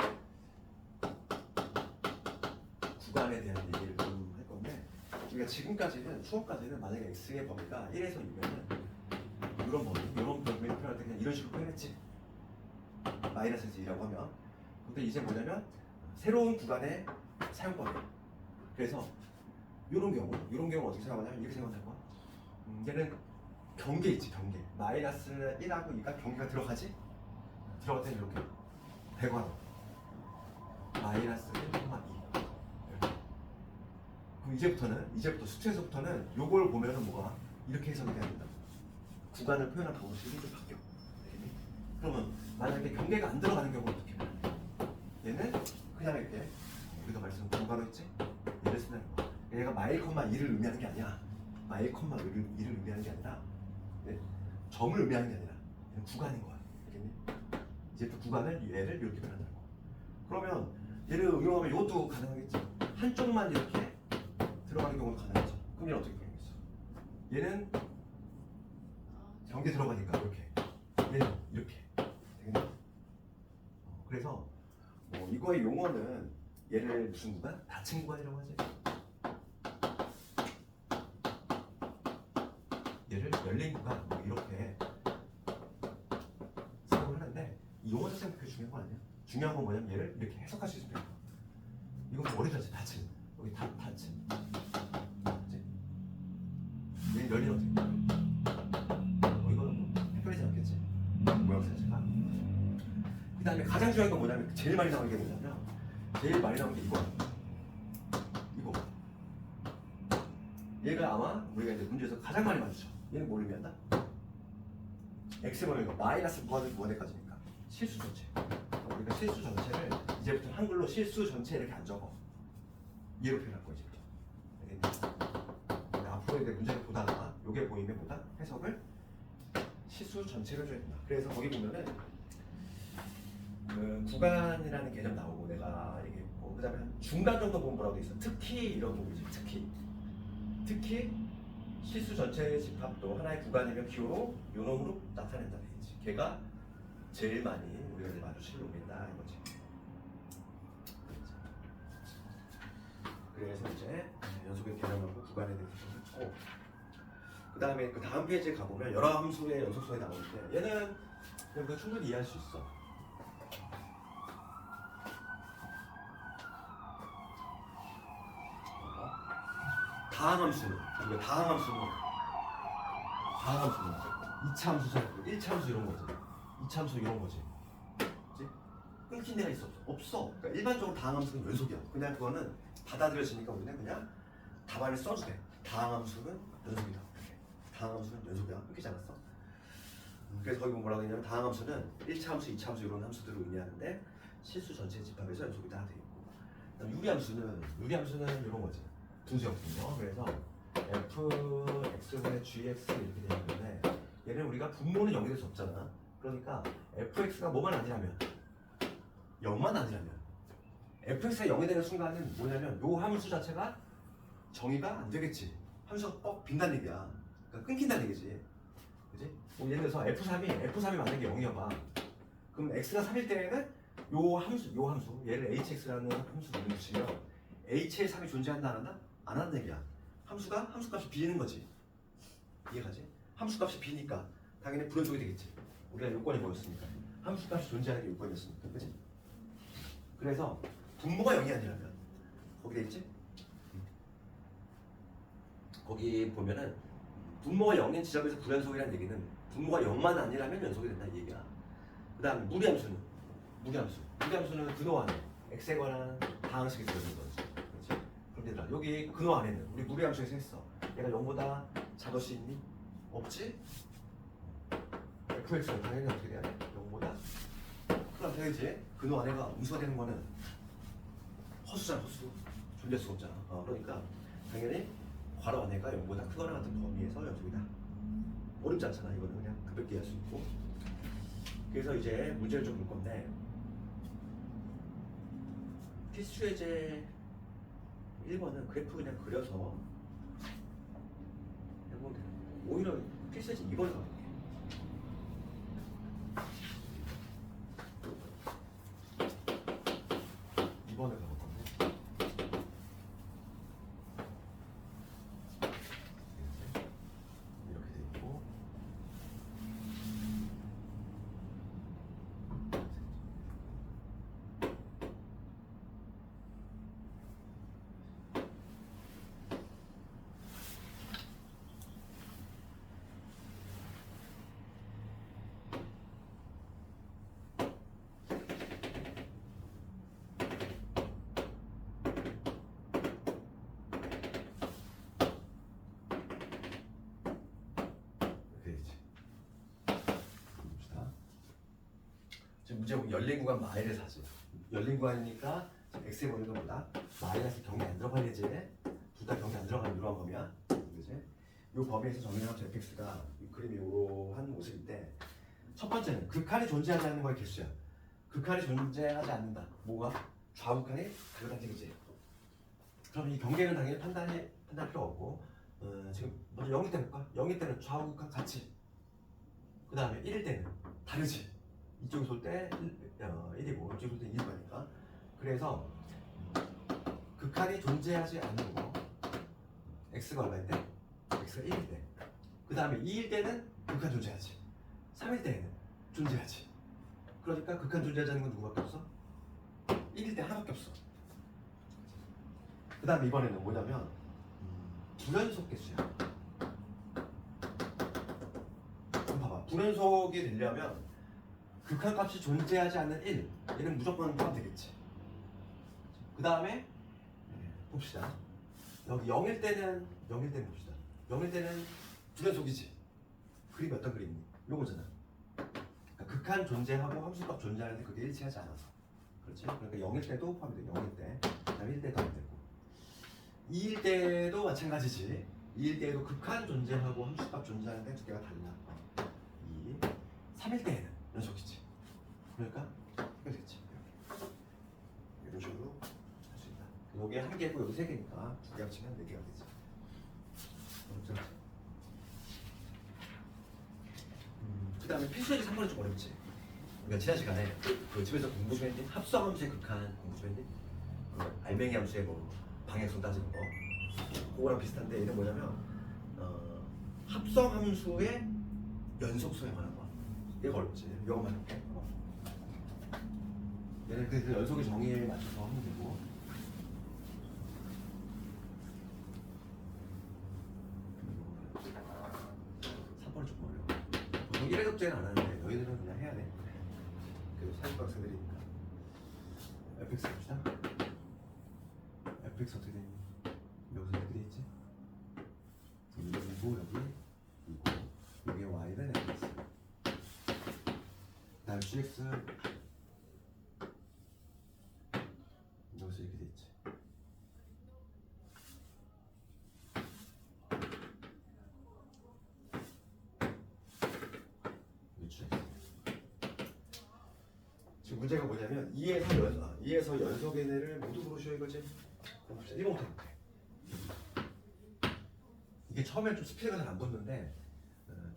구간에 대한 얘기를 좀 할 건데 우리가 지금까지는 수업까지는 만약에 x의 범위가 1에서 2면은 이런 범위, 이런 범위를 표현할 때 그냥 이런 식으로 표현했지. 마이너스에서 2라고 하면 근데 이제 뭐냐면 새로운 구간의 사용법이에요. 그래서 이런 경우 어떻게 생각하냐면 이렇게 생각할 거야. 얘는 경계 있지, 경계. 마이너스 1하고 2가 경계가 들어가지? 들어갈 때는 이렇게 배관호 마이너스 1,2 그럼 이제부터 수트에서부터는 요걸 보면은 뭐가 이렇게 해석이 돼야 된다. 구간을 표현한 방식이 좀 바뀌어. 알겠니? 그러면 만약에 경계가 안 들어가는 경우는 어떻게 해? 얘는 그냥 이렇게 우리가 말씀 구간호 했지? 얘를 쓴다는 거야. 얘가 마일 콤마 2를 의미하는 게 아니야. 마일 콤마 2를 의미하는 게 아니라 점을 의미하는 게 아니라 얘는 구간인 거야. 알겠니? 이제부터 구간을 얘를 이렇게 표현한다는 거야. 그러면 얘를 응용하면 이것도 가능하겠지. 한쪽만 이렇게 들어가는 경우도 가능하죠. 그럼 얘는 어떻게 표현하겠어? 얘는 경계 들어가니까 이렇게 얘는 이렇게 되겠네? 그래서 이거의 용어는 얘를 무슨 구간? 닫힌 구간이라고 하지. 얘를 열린 구간 뭐 이렇게 생각을 하는데 이 용어 자체가 그렇게 중요한 거 아니야? 중요한 건 뭐냐면 얘를 이렇게 해석할 수 있으면 되는 거야. 이건 머리까지 닫힌 여기 닫힌 얘는 열린 어떻게 이거는 뭐 헷갈리지 않겠지? 모양 자체가 그 다음에 가장 중요한 건 뭐냐면 제일 많이 나오는 게 뭐냐면 제일 많이 나오는 게 이거 얘가 아마 우리가 이제 문제에서 가장 많이 마주쳐. 얘는 뭘 의미한다? x 범위가 마이너스 무한대까지니까 실수 전체. 우리가 실수 전체를 이제부터 한글로 실수 전체 이렇게 안 적어. 얘로 표현할 거지. 알겠니? 앞으로 이제 문제를 보다가 요게 보이면 보다 해석을 실수 전체를 줘야 된다. 그래서 거기 보면은 그 구간이라는 개념 나오고 내가 얘기했고 그 다음에 한 중간 정도 보면 뭐라고 돼 있어. 특히 이런 부분이지. 특히 실수 전체의 집합도 하나의 구간이며 기호로 요놈으로 나타낸다 되겠지. 걔가 제일 많이 우리가 이제 마주칠 놈이다 이거지. 그래서 이제 연속의 개념하고 구간에 대해서 좀 했고 그 다음에 그 다음 페이지에 가보면 여러 함수의 연속성이 나오는데 얘는 그냥 우리가 충분히 이해할 수 있어. 다항함수는 우리가 다항함수는 2차 함수잖아. 1차 함수 이런 거지. 2차 함수 이런 거지. 그치? 끊긴 데가 있어 없어. 그러니까 일반적으로 다항함수는 연속이야. 그냥 그거는 받아들여지니까 우리는 그냥 답안을 써도 돼. 다항함수는 연속이다. 다항함수는 연속이야. 끊기지 않았어. 그래서 거기 보면 뭐라고 했냐면 다항함수는 1차 함수, 2차 함수 이런 함수들을 의미하는데 실수 전체 집합에서 연속이다 돼 있고 그다음 유리함수는 이런 거지. 분수형이죠. 그래서 fx분의 gx 이렇게 되어 있는데 얘는 우리가 분모는 0이 될 수 없잖아. 그러니까 fx가 뭐만 아니라면 0만 아니라면 fx가 0이 되는 순간은 뭐냐면 요 함수 자체가 정의가 안 되겠지. 함수가 뻑 빈다는 얘기야. 그러니까 끊긴다는 얘기지. 그지? 예를 들어서 f3이 만약에 0이어봐. 그럼 x가 3일 때에는 요 함수 얘를 hx라는 함수를 붙이면 h의 3이 존재한다 안 한다? 안 하는 얘기야. 함수값이 비는 거지. 이해가지? 함수값이 비니까 당연히 불연속이 되겠지. 우리가 요건이 뭐였습니까? 함수값이 존재하는 게 요건이었습니까? 그치? 그래서 분모가 0이 아니라면 거기 돼 있지? 거기 보면은 분모가 0인 지점에서 불연속이라는 얘기는 분모가 0만 아니라면 연속이 된다 이 얘기야. 그 다음에 무리함수는 무리함수는 근호 안에 x에 관한 다항식이 들어있는 거지. 그렇지? 그럼 얘들아 여기 근호 안에는 우리 무리함수에서 했어. 얘가 0보다 작을 수 있니? 없지? fx는 당연히 어떻게 돼야 돼? 0보다 그럼 되지. 근호 안에가 음수가 되는 거는 허수잖아. 허수 존재할 수가 없잖아. 그러니까 당연히 괄호 안에가 0보다 크거나 같은 범위에서 연속이다. 어렵지 않잖아. 이거는 그냥 가볍게 할 수 있고. 그래서 이제 문제를 좀 볼 건데 필수 예제 1번은 그래프 그냥 그려서 해보면 되는 거고 오히려 필수 예제 2번을 가볼게. 2번을 가볼 건데 이렇게 돼 있고 이렇게 되지. 봅시다. 지금 문제 보면 열린 구간 마이를 사지. 열린 구간이니까 x에 보는 것보다 마이너스 경계 안 들어갈 예제. 둘 다 경계 안 들어가는 이러한 범위야. 그지? 이 범위에서 정의한 fx가 이 그림이 이러한 모습인데 첫 번째는 극한이 존재하지 않는 거의 개수야. 극한이 존재하지 않는다. 뭐가? 좌우극한이 다르다는 얘기지. 그럼 이 경계는 당연히 판단할 필요 없고 지금 먼저 0일 때 볼까? 0일 때는 좌우극한 같이 그 다음에 1일 때는 다르지. 이쪽에서 올 때 1이고 이쪽에서 올 때 2일 거니까. 그래서 극한이 존재하지 않는 거 x가 얼마일 때? x가 1일 때. 그 다음에 2일 때는 극한 존재하지. 3일 때는 존재하지. 그러니까 극한 존재하지 않는 건 누구밖에 없어? 1일 때 하나밖에 없어. 그 다음에 이번에는 뭐냐면 불연속 개수야. 그럼 봐봐. 불연속이 되려면 극한값이 존재하지 않는 1 얘는 무조건 포함되겠지. 그 다음에 봅시다. 여기 0일 때는 봅시다. 0일 때는 불연속이지. 그림이 어떤 그림이니? 요거잖아. 그러니까 극한 존재하고 함수값 존재하는데 그게 일치하지 않아서. 그렇지? 그러니까 0일 때도 포함이 돼. 0일 때. 그 다음에 1일 때도 안 되고. 2일 때도 마찬가지지. 2일 때에도 극한 존재하고 함수값 존재하는데 두 개가 달라. 2. 3일 때에는 연속이지. 그러니까 해결되겠지. 이런 식으로 할 수 있다. 여기 한 개고 여기 세 개니까 두 개 합치면 네 개가 되지. 어렵지 않지? 그 다음에 필수예제 3번이 좀 어렵지. 우리가 지난 시간에 그 집에서 공부 좀 했니? 합성함수의 극한 공부 좀 했니? 그 알맹이 함수의 뭐 방향성 따지는 거 그거랑 비슷한데 얘는 뭐냐면 합성함수의 연속수에 관한 거. 얘가 어렵지. 이거만 해볼게. 얘는 그 연속의 정의에 맞춰서 하면 되고. 조금 어려워. 보통 1회 급제는 안 하는데 너희들은 그냥 해야 돼. 그래도 사회과 학생들이니까. fx 봅시다. fx 어떻게 되니? 여기서 이렇게 돼 있지? 여기 2고 여기 2고 여기 y는 fx. 다음 gx 여기서 이렇게 돼 있지. 지금 문제가 뭐냐면 2에서 연속의 내를 모두 고르시오 이거지? 그럼 봅시다. 1번부터 볼게. 이게 처음엔 좀 스피드가 잘 안 붙는데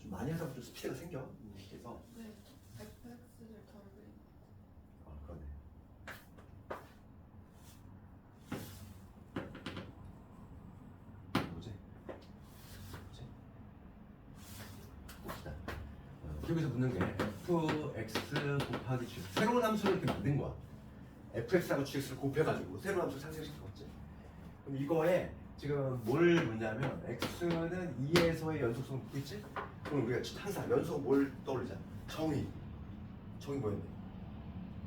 좀 많이 하다 보면 좀 스피드가 생겨. 그래서 네, fx를 더하면 그러네. 뭐지? 봅시다. 여기서 붙는 게 fx 곱하기 g 새로운 함수를 이렇게 만든 거야. fx하고 gx를 곱해가지고 새로운 함수를 상쇄시켰지. 그럼 이거에 지금 뭘 묻냐면 x는 2에서의 연속성 묻고 있지? 그럼 우리가 항상 연속 뭘 떠올리자? 정의 뭐였니?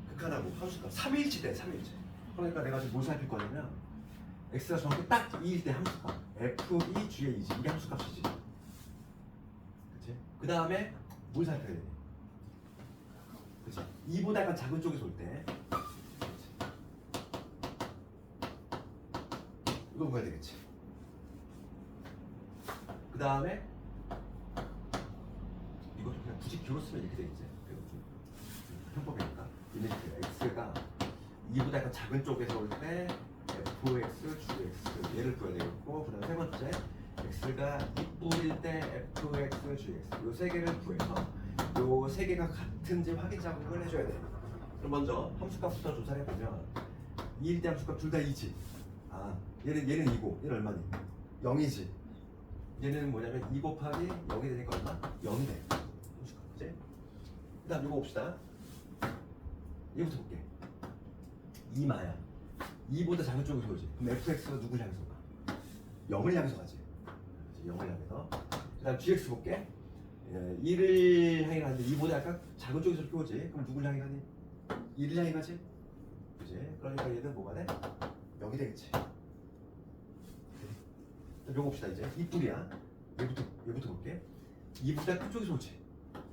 극한하고 함수값 3일치 돼 3일치. 그러니까 내가 지금 뭘 살필 거냐면 x가 정확히 딱 2일 때 함수값 f2 g의 2지 이게 함수값이지. 그치? 그 다음에 뭘 살펴야 되니? 그치? 2보다 약간 작은 쪽에서 올 때 이거 봐야 되겠지. 그 다음에 이거 좀 그냥 굳이 기울어 쓰면 이렇게 되겠지. 이거 좀 편법이니까 리미트 x가 2보다 약간 작은 쪽에서 올 때 fx, gx 얘를 구해야 되겠고, 그 다음 세 번째 x가 2뿌릴 때 fx, gx 요 세 개를 구해서 요 세 개가 같은지 확인 작업을 해줘야 돼. 그럼 먼저 함수값부터 조사를 해보면 2일 때 함수값 둘 다 2지. 아 얘는 2고 얘는 얼마니? 0이지. 얘는 뭐냐면 2 곱하기 0이 되니까 얼마? 0이 돼. 그치? 그 다음 이거 봅시다. 이거부터 볼게. 2마야. 2보다 작은 쪽으로 오지. 그럼 fx가 누굴 향해서 가? 0을 향해서 가지. 0을 향해서. 그 다음 gx 볼게. 1을 향해 가는데 2보다 약간 작은 쪽에서 이렇게 오지. 그럼 누굴 향해 가니? 1을 향해 가지. 그치? 그러니까 얘는 뭐가 돼? 0이 되겠지. 요거 봅시다 이제. 2뿔이야. 얘부터 볼게. 2보다 큰 쪽에서 오지.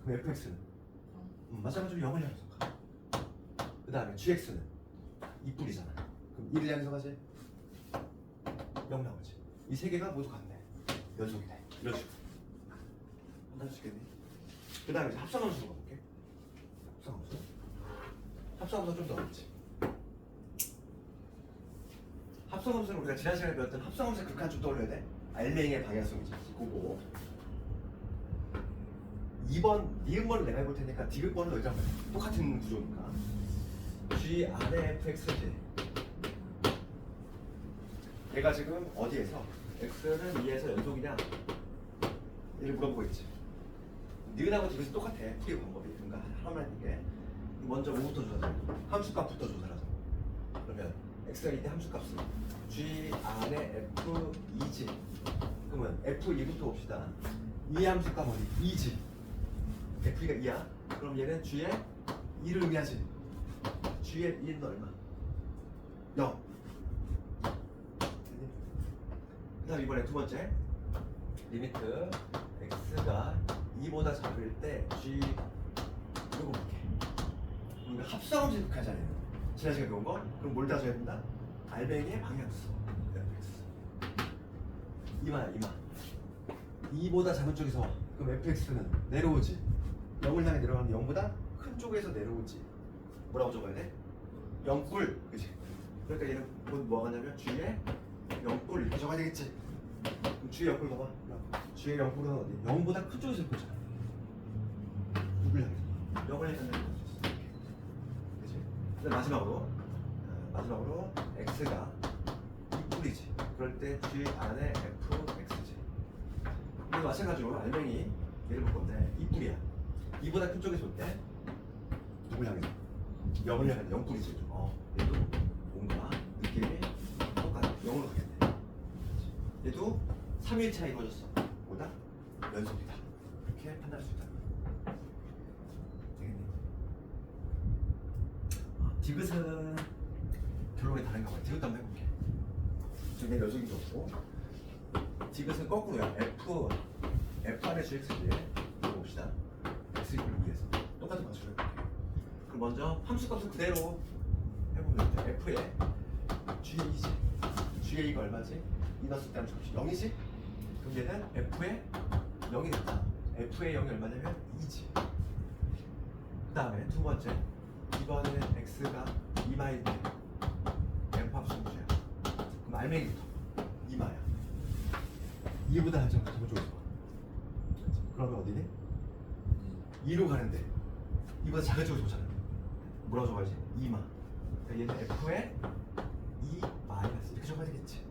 그럼 fx는? 마찬가지로 0을 향해서 가. 그 다음에 gx는? 2뿔이잖아. 그럼 1을 향해서 가지? 0 나오지. 이 세 개가 모두 같네. 연속이 돼. 이런 식으로. 한번 해주시겠니? 그 다음에 이제 합성함수로 가볼게. 합성함수가 좀 더 어렵지. 합성함수는 우리가 지난 시간에 배웠던 합성함수의 극한 좀 떠올려야 돼. 알맹이의 방향성이지. 그거 2번 니은번을 내가 해볼 테니까 디귿번을 너희가 한번 해. 똑같은 구조니까. G 안에 fx지. 얘가 지금 어디에서 x는 2에서 연속이냐? 얘를 물어보고 있지. 니은하고 디귿은 똑같아. 풀이 방법이. 그러니까 하나만 있는 게 먼저 뭐부터 조사하자? 함수값부터 조사하자. 그러면 x가 이때 함수값은 g 안에 f2지. 그러면 f2부터 봅시다. 이 함수값 어디? 2지. f2가 2야. 그럼 얘는 g의 2를 의미하지. g의 2는 얼마? 0. 그 다음 이번에 두 번째 리미트 x가 2보다 작을 때 g 이거 볼게. 우리가 합성함수 극하잖아요. 지난 시간에 배운 거? 그럼 뭘 따져야 된다? 알맹이의 방향수 fx. 이마야 이마. 2보다 작은 쪽에서 와. 그럼 fx는 내려오지. 0을 향해 내려가면 0보다 큰 쪽에서 내려오지. 뭐라고 적어야 돼? 0뿔. 그치? 그러니까 얘는 곧 뭐가 하냐면 g의 0뿔 이렇게 적어야 되겠지. 그럼 g의 0뿔 봐봐. g의 0뿔은 어디? 0보다 큰 쪽에서 보자. 누굴 향해서? 0을 향해서 내려오지. 그치? 그다음 마지막으로 x가 2뿔이지. 그럴 때 g 안에 fx지. 이거 마찬가지로 알맹이 얘를 볼 건데 2뿔이야. 2보다 큰 쪽에서 올 때 누굴 향해서? 0을 향해 0뿔이지. 얘도 뭔가 느낌이 똑같아. 0으로 가겠네. 얘도 3일차 이루어졌어. 뭐다? 연속이다. 이렇게 판단할 수 있다. 되겠니? 디귿은 결론이 다른가 봐. 디귿도 한번 해볼게. 지금 연속이 좋고 디귿은 거꾸로야. f 안에 gx지. 이거 봅시다. x 이퀄 2에서 똑같은 방식으로 해볼게. 그럼 먼저 함수값을 그대로 해보면 돼. f에 g2지. gA가 얼마지? 2 넣었을 때 함수값이 0이지? 그럼 얘는 f에 0이 됐다. f의 0이 얼마냐면 2지. 그 다음에 두 번째 이번에는 x가 2마일 때 f 합수 문제야. 그럼 알맹이부터 2마야. 2보다 한 점부터 더 좋을 거야. 그러면 어디니? 2로 가는데 2보다 작은 쪽으로 오잖아. 뭐라고 적어야지? 2마. 그러니까 얘는 f에 2 마이너스 이렇게 적어야 되겠지.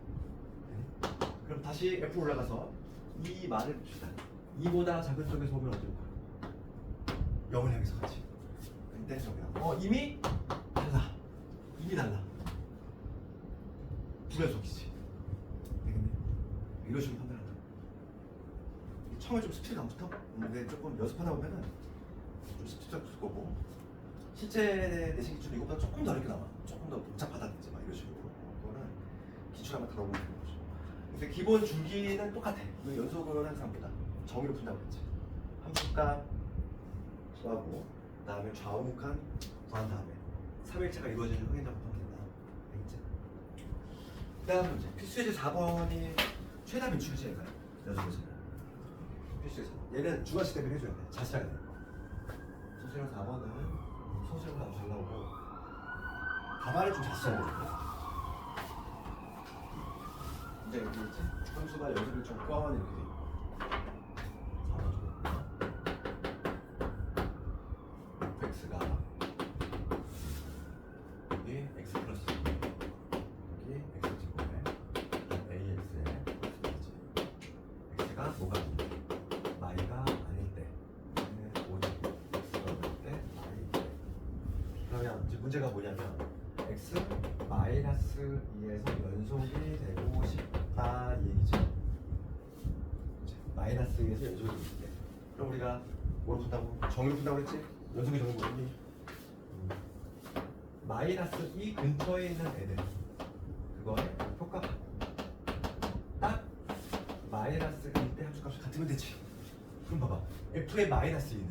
그럼 다시 f 올라가서 2마를 봅시다. 2보다 작은 쪽에서 오면 어디로 가? 0을 향해서 가지. 이때 저기랑 이미 달라. 이미 달라. 불연속이지. 되겠네. 이런 식으로 판단한다. 처음에 좀 스피드가 안 붙어? 근데 조금 연습하다 보면은 좀 스피드가 붙을 거고 실제 내신 기출은 이거보다 조금 더 어렵게 나와. 조금 더 복잡하다든지 막 이런 식으로. 그거는 기출 한번 다뤄보면 되는 거죠. 근데 기본 줄기는 똑같아. 연속은 항상 보다 정의로 푼다고 했지. 함수값 구하고 그다음에 좌우간 구한 다음에 3일차가 이루어지는 확인 작업하면 된다. 알겠지? 그다음 문제. 필수예제 4번이 최다 민출이지 얘가 연속에서는. 필수예제. 얘는 중간식 대비를 해줘야 돼. 자세하게 돼. 소수형 4번은 소수형보다 잘 나오고 가만을 좀 자세하게 돼. 이제 여기 있지? 함수가 연속 1.9원 이렇게 돼 있고 4번 줘. x가 여기 x 플러스 여기 x 제곱에 ax에 플러스 x가 뭐가 마이가 아닐 때 5는 x가 아닐 때 마이 때 그러면 이제 문제가 뭐냐면 x 마이너스 2에서 연속이 되고 싶다 이 얘기죠. 마이너스 2에서 연속이 되고 싶대. 그럼 우리가 뭘 푼다고? 정의를 푼다고 했지? 연속이 정의 뭐니? 마이너스 2 근처에 있는 애들 그거의 효과 딱 마이너스 1 때 함수값이 같으면 되지. 그럼 봐봐 f의 마이너스 2는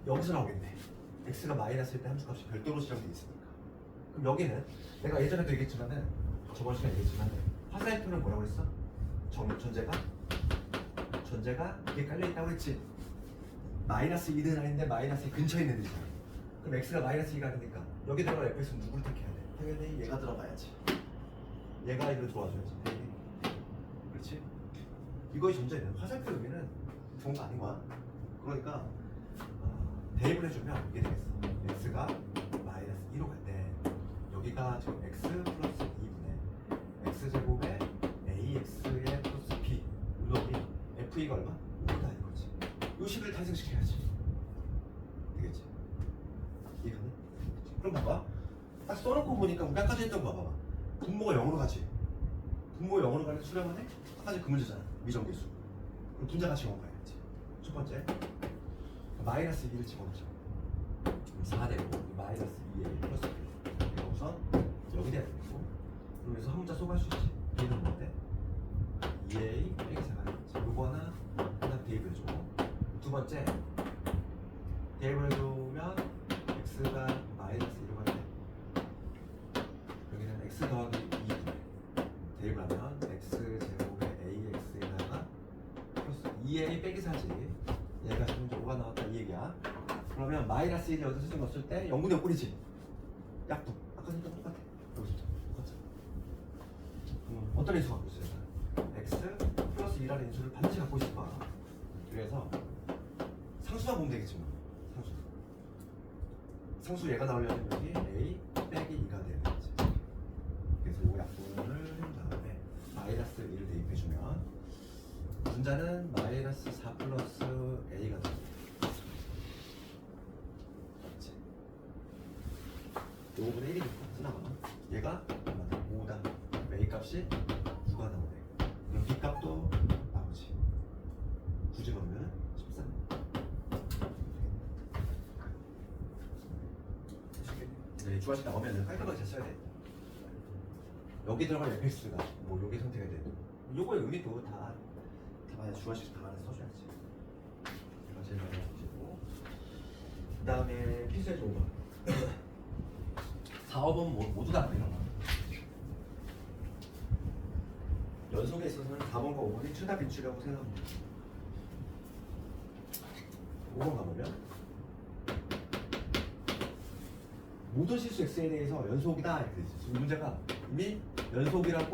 여기서 나오겠네. x가 마이너스 1 때 함수값이 별도로 지정되어 있으니까. 그럼 여기는 내가 예전에도 얘기했지만은 저번 시간에 얘기했지만은 화살표는 뭐라고 했어? 전제가 이게 깔려있다고 했지. 마이너스 2는 아닌데 마이너스 2 근처에 있는 애들이잖아. 그럼 x가 마이너스 2가 아니니까 여기 들어갈 fx는 누구를 택해야 돼? 당연히 얘가 들어가야지. 얘가 이걸 들어와줘야지. 그렇지? 이거의 존재는 화살표 의미는 좋은 거 아닌 거야. 그러니까 대입을 해주면 이게 되겠어. x가 마이너스 2로 갈 때 여기가 지금 x 플러스 2분의 x제곱에 ax의 플러스 b 우놈이 f가 얼마? 5다 이거지. 요 식을 탄생시켜야지. 되겠지? 이해가네? 그럼 봐봐. 딱 써놓고 보니까 우리 아까 전에 했던 거 봐봐. 분모가 0으로 가지. 분모가 0으로 가는 수렴은 해? 아까 전에 그 문제잖아. 미정계수. 그럼 분자같이 0으로 가야지. 첫 번째. 마이너스 2를 집어넣자. 4 되고 마이너스 2에 플러스 1. 우선 여기 돼야 되고. 그러면서 한 문자 쏘갈 수 있지. B는 뭔데? 2A 빼기 4가 되겠지. 요거 하나 대입을 해주고. 두 번째 대입을 해주면 x가 마이너스 1로 갈 때 여기는 x 더하기 2분의 대입을 하면 x제곱에 ax에다가 플러스 2a 빼기 4지. 얘가 지금 5가 나왔다 이 얘기야. 그러면 마이너스 1을 여기서 수정 넣었을 때 0분의 0꼴이지. 약분. 아까 전랑 똑같아. 여기서 똑같아. 어떤 인수 갖고 있어요? x 플러스 2라는 인수를 반드시 갖고 있을 거야. 그래서 상수만 보면 되겠지 뭐. 상수 얘가 나오려면 여기 a 빼기 2가 돼야 되겠지. 그래서 이 약분을 한 다음에 마이너스 1을 대입해주면 분자는 마이너스 4 플러스 a가 됩니다. 맞지? 5분의 1이니까 쓰나봐. 얘가 5다. a 값이 9가 나오네. 그럼 b 값도 나오지. 굳이 넣으면 13. 네, 주화식 나오면은 깔끔하게 잘 써야 돼. 여기 들어갈 fx가 뭐 여기 선택해야 돼. 요거의 의미도 다 만약 주화식 다 안에 써줘야지. 제가 제일 많이 해주시고. 그 다음에 필수예제 5번. 4, 5번 모두 다 이런 거. 연속에 있어서는 4번과 5번이 최다 빈출이라고 생각합니다. 5번 가보면 모든 실수 x에 대해서 연속이다 이렇게 돼 있어. 지금 문제가 이미 연속이라고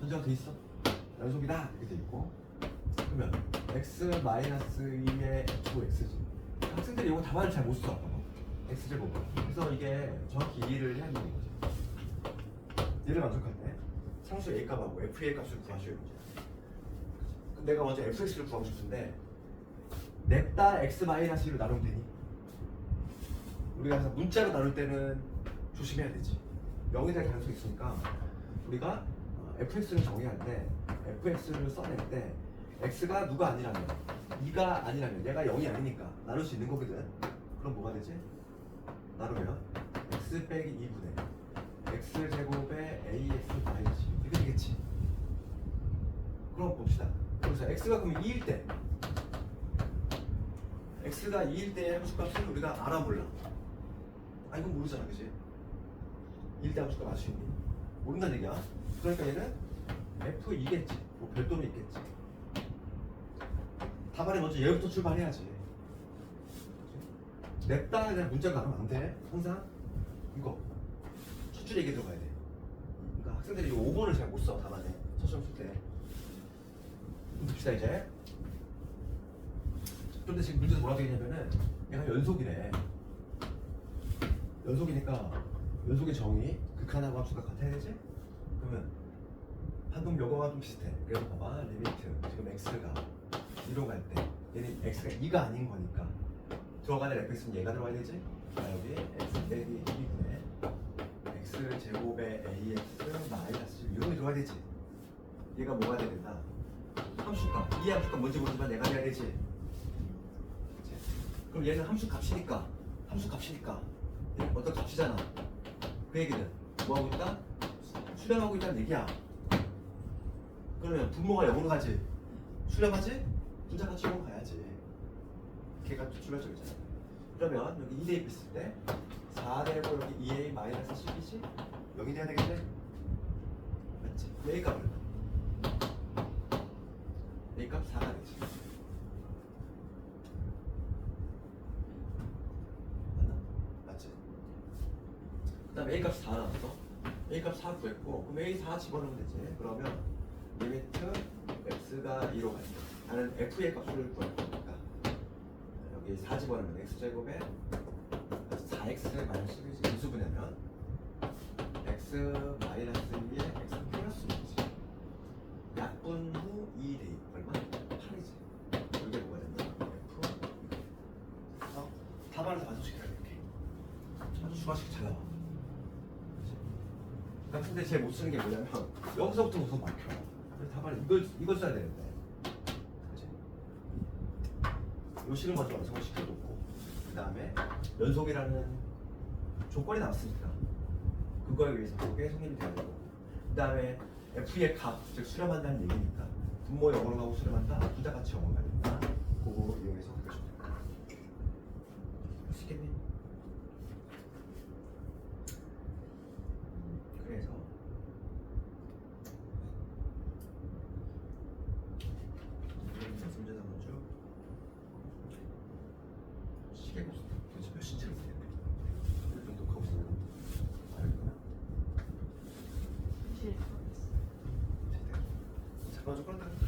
전제가 돼 있어. 연속이다 이렇게 돼 있고. 그러면 x 마이너스 2의 fx지. 학생들이 이거 답안을 잘 못 써. x제곱. 그래서 이게 정확히 이해를 해야 되는 거죠. 얘를 만족할 때 상수 a 값하고 f의 값을 구하셔야 돼요. 그럼 내가 먼저 fx를 구하고 싶은데 냅다 x 마이너스 1로 나누면 되니? 우리가 항상 문자로 나눌 때는 조심해야 되지. 0이 될 가능성이 있으니까 우리가 fx를 정의할 때 fx를 써낼 때 x가 누가 아니라면 2가 아니라면 얘가 0이 아니니까 나눌 수 있는 거거든. 그럼 뭐가 되지? 나누면 x 빼기 2분의 x 제곱에 ax 마이너스 2 이렇게 되겠지. 그럼 봅시다. 그래서 x가 그러면 2일 때 x가 2일 때의 함수값을 우리가 알아 몰라? 아 이건 모르잖아, 그지? 2일 때 함수값 알 수 있니? 모른다는 얘기야. 그러니까 얘는 f2겠지. 뭐 별도로 있겠지. 답안에 먼저 얘부터 출발해야지. 그치? 냅다 그냥 문자가 나오면 안 돼. 항상 이거 첫 줄에 얘기 들어가야 돼. 그러니까 학생들이 이 5번을 잘 못 써. 답안에 첫 시험 쓸 때. 봅시다 이제. 그런데 지금 문제에서 뭐라고 되냐면은 얘가 연속이래. 연속이니까 연속의 정의 극한하고 함수가 같아야 되지? 그러면 방금 요거와 좀 비슷해. 그래서 봐봐 리미트 지금 x가 2로 갈 때 얘는 x가 2가 아닌 거니까 들어가는 fx는 얘가 들어가야 되지? 자 여기 x 빼기 2분의 x 제곱에 ax 마이너스 1 이런 게 들어가야 되지. 얘가 뭐가 돼야 된다? 함수값. 이 함수값 뭔지 모르지만 내가 돼야 되지. 그치? 그럼 얘는 함수값이니까 얘는 어떤 값이잖아. 그 얘기는 뭐하고 있다? 수렴하고 있다는 얘기야. 그러면 분모가 0으로 가지. 수렴하지? 분자같이 0으로 가야지. 걔가 출발점이잖아. 그러면 여기 2 대입했을 때 4 되고 여기 2a 마이너스 10이지? 0이 돼야 되겠네? 맞지? a 값을 a 값 4가 되지. 맞나? 맞지? 그 다음에 a 값 4 나왔어. a 값 4 구했고 그럼 a 4 집어넣으면 되지. 그러면 리미트 x가 2로 갈 때 나는 f의 값을 구할 거니까 여기 4 집어넣으면 x제곱에 4x 마이너스 1이지. 인수분해면 x 마이너스 2에 x 플러스 2지. 약분 후 2 대입 얼마? 8이지. 이게 뭐가 된다? f 답안에서 완성시켜야 돼. 이렇게 아주 수학식 잘 나와. 근데 제일 못 쓰는 게 뭐냐면 여기서부터 우선 막혀. 그래서 답안에 이걸 써야 되는데, 그치? 요 식을 먼저 완성을 시켜놓고 그 다음에 연속이라는 조건이 나왔으니까 그거에 의해서 그게 성립이 돼야 되고 그 다음에 f의 값, 즉 수렴한다는 얘기니까 분모 0으로 가고 수렴한다, 부자같이 0으로 가니까 그거 이용해서 그려주면 된다. 할 수 있겠니? 그래서 문제다 먼저 시계 보수 도대체 몇 시인지를 모르겠네. 이 정도 하고 있으면 알겠구나. 잠깐만 좀 끌었다.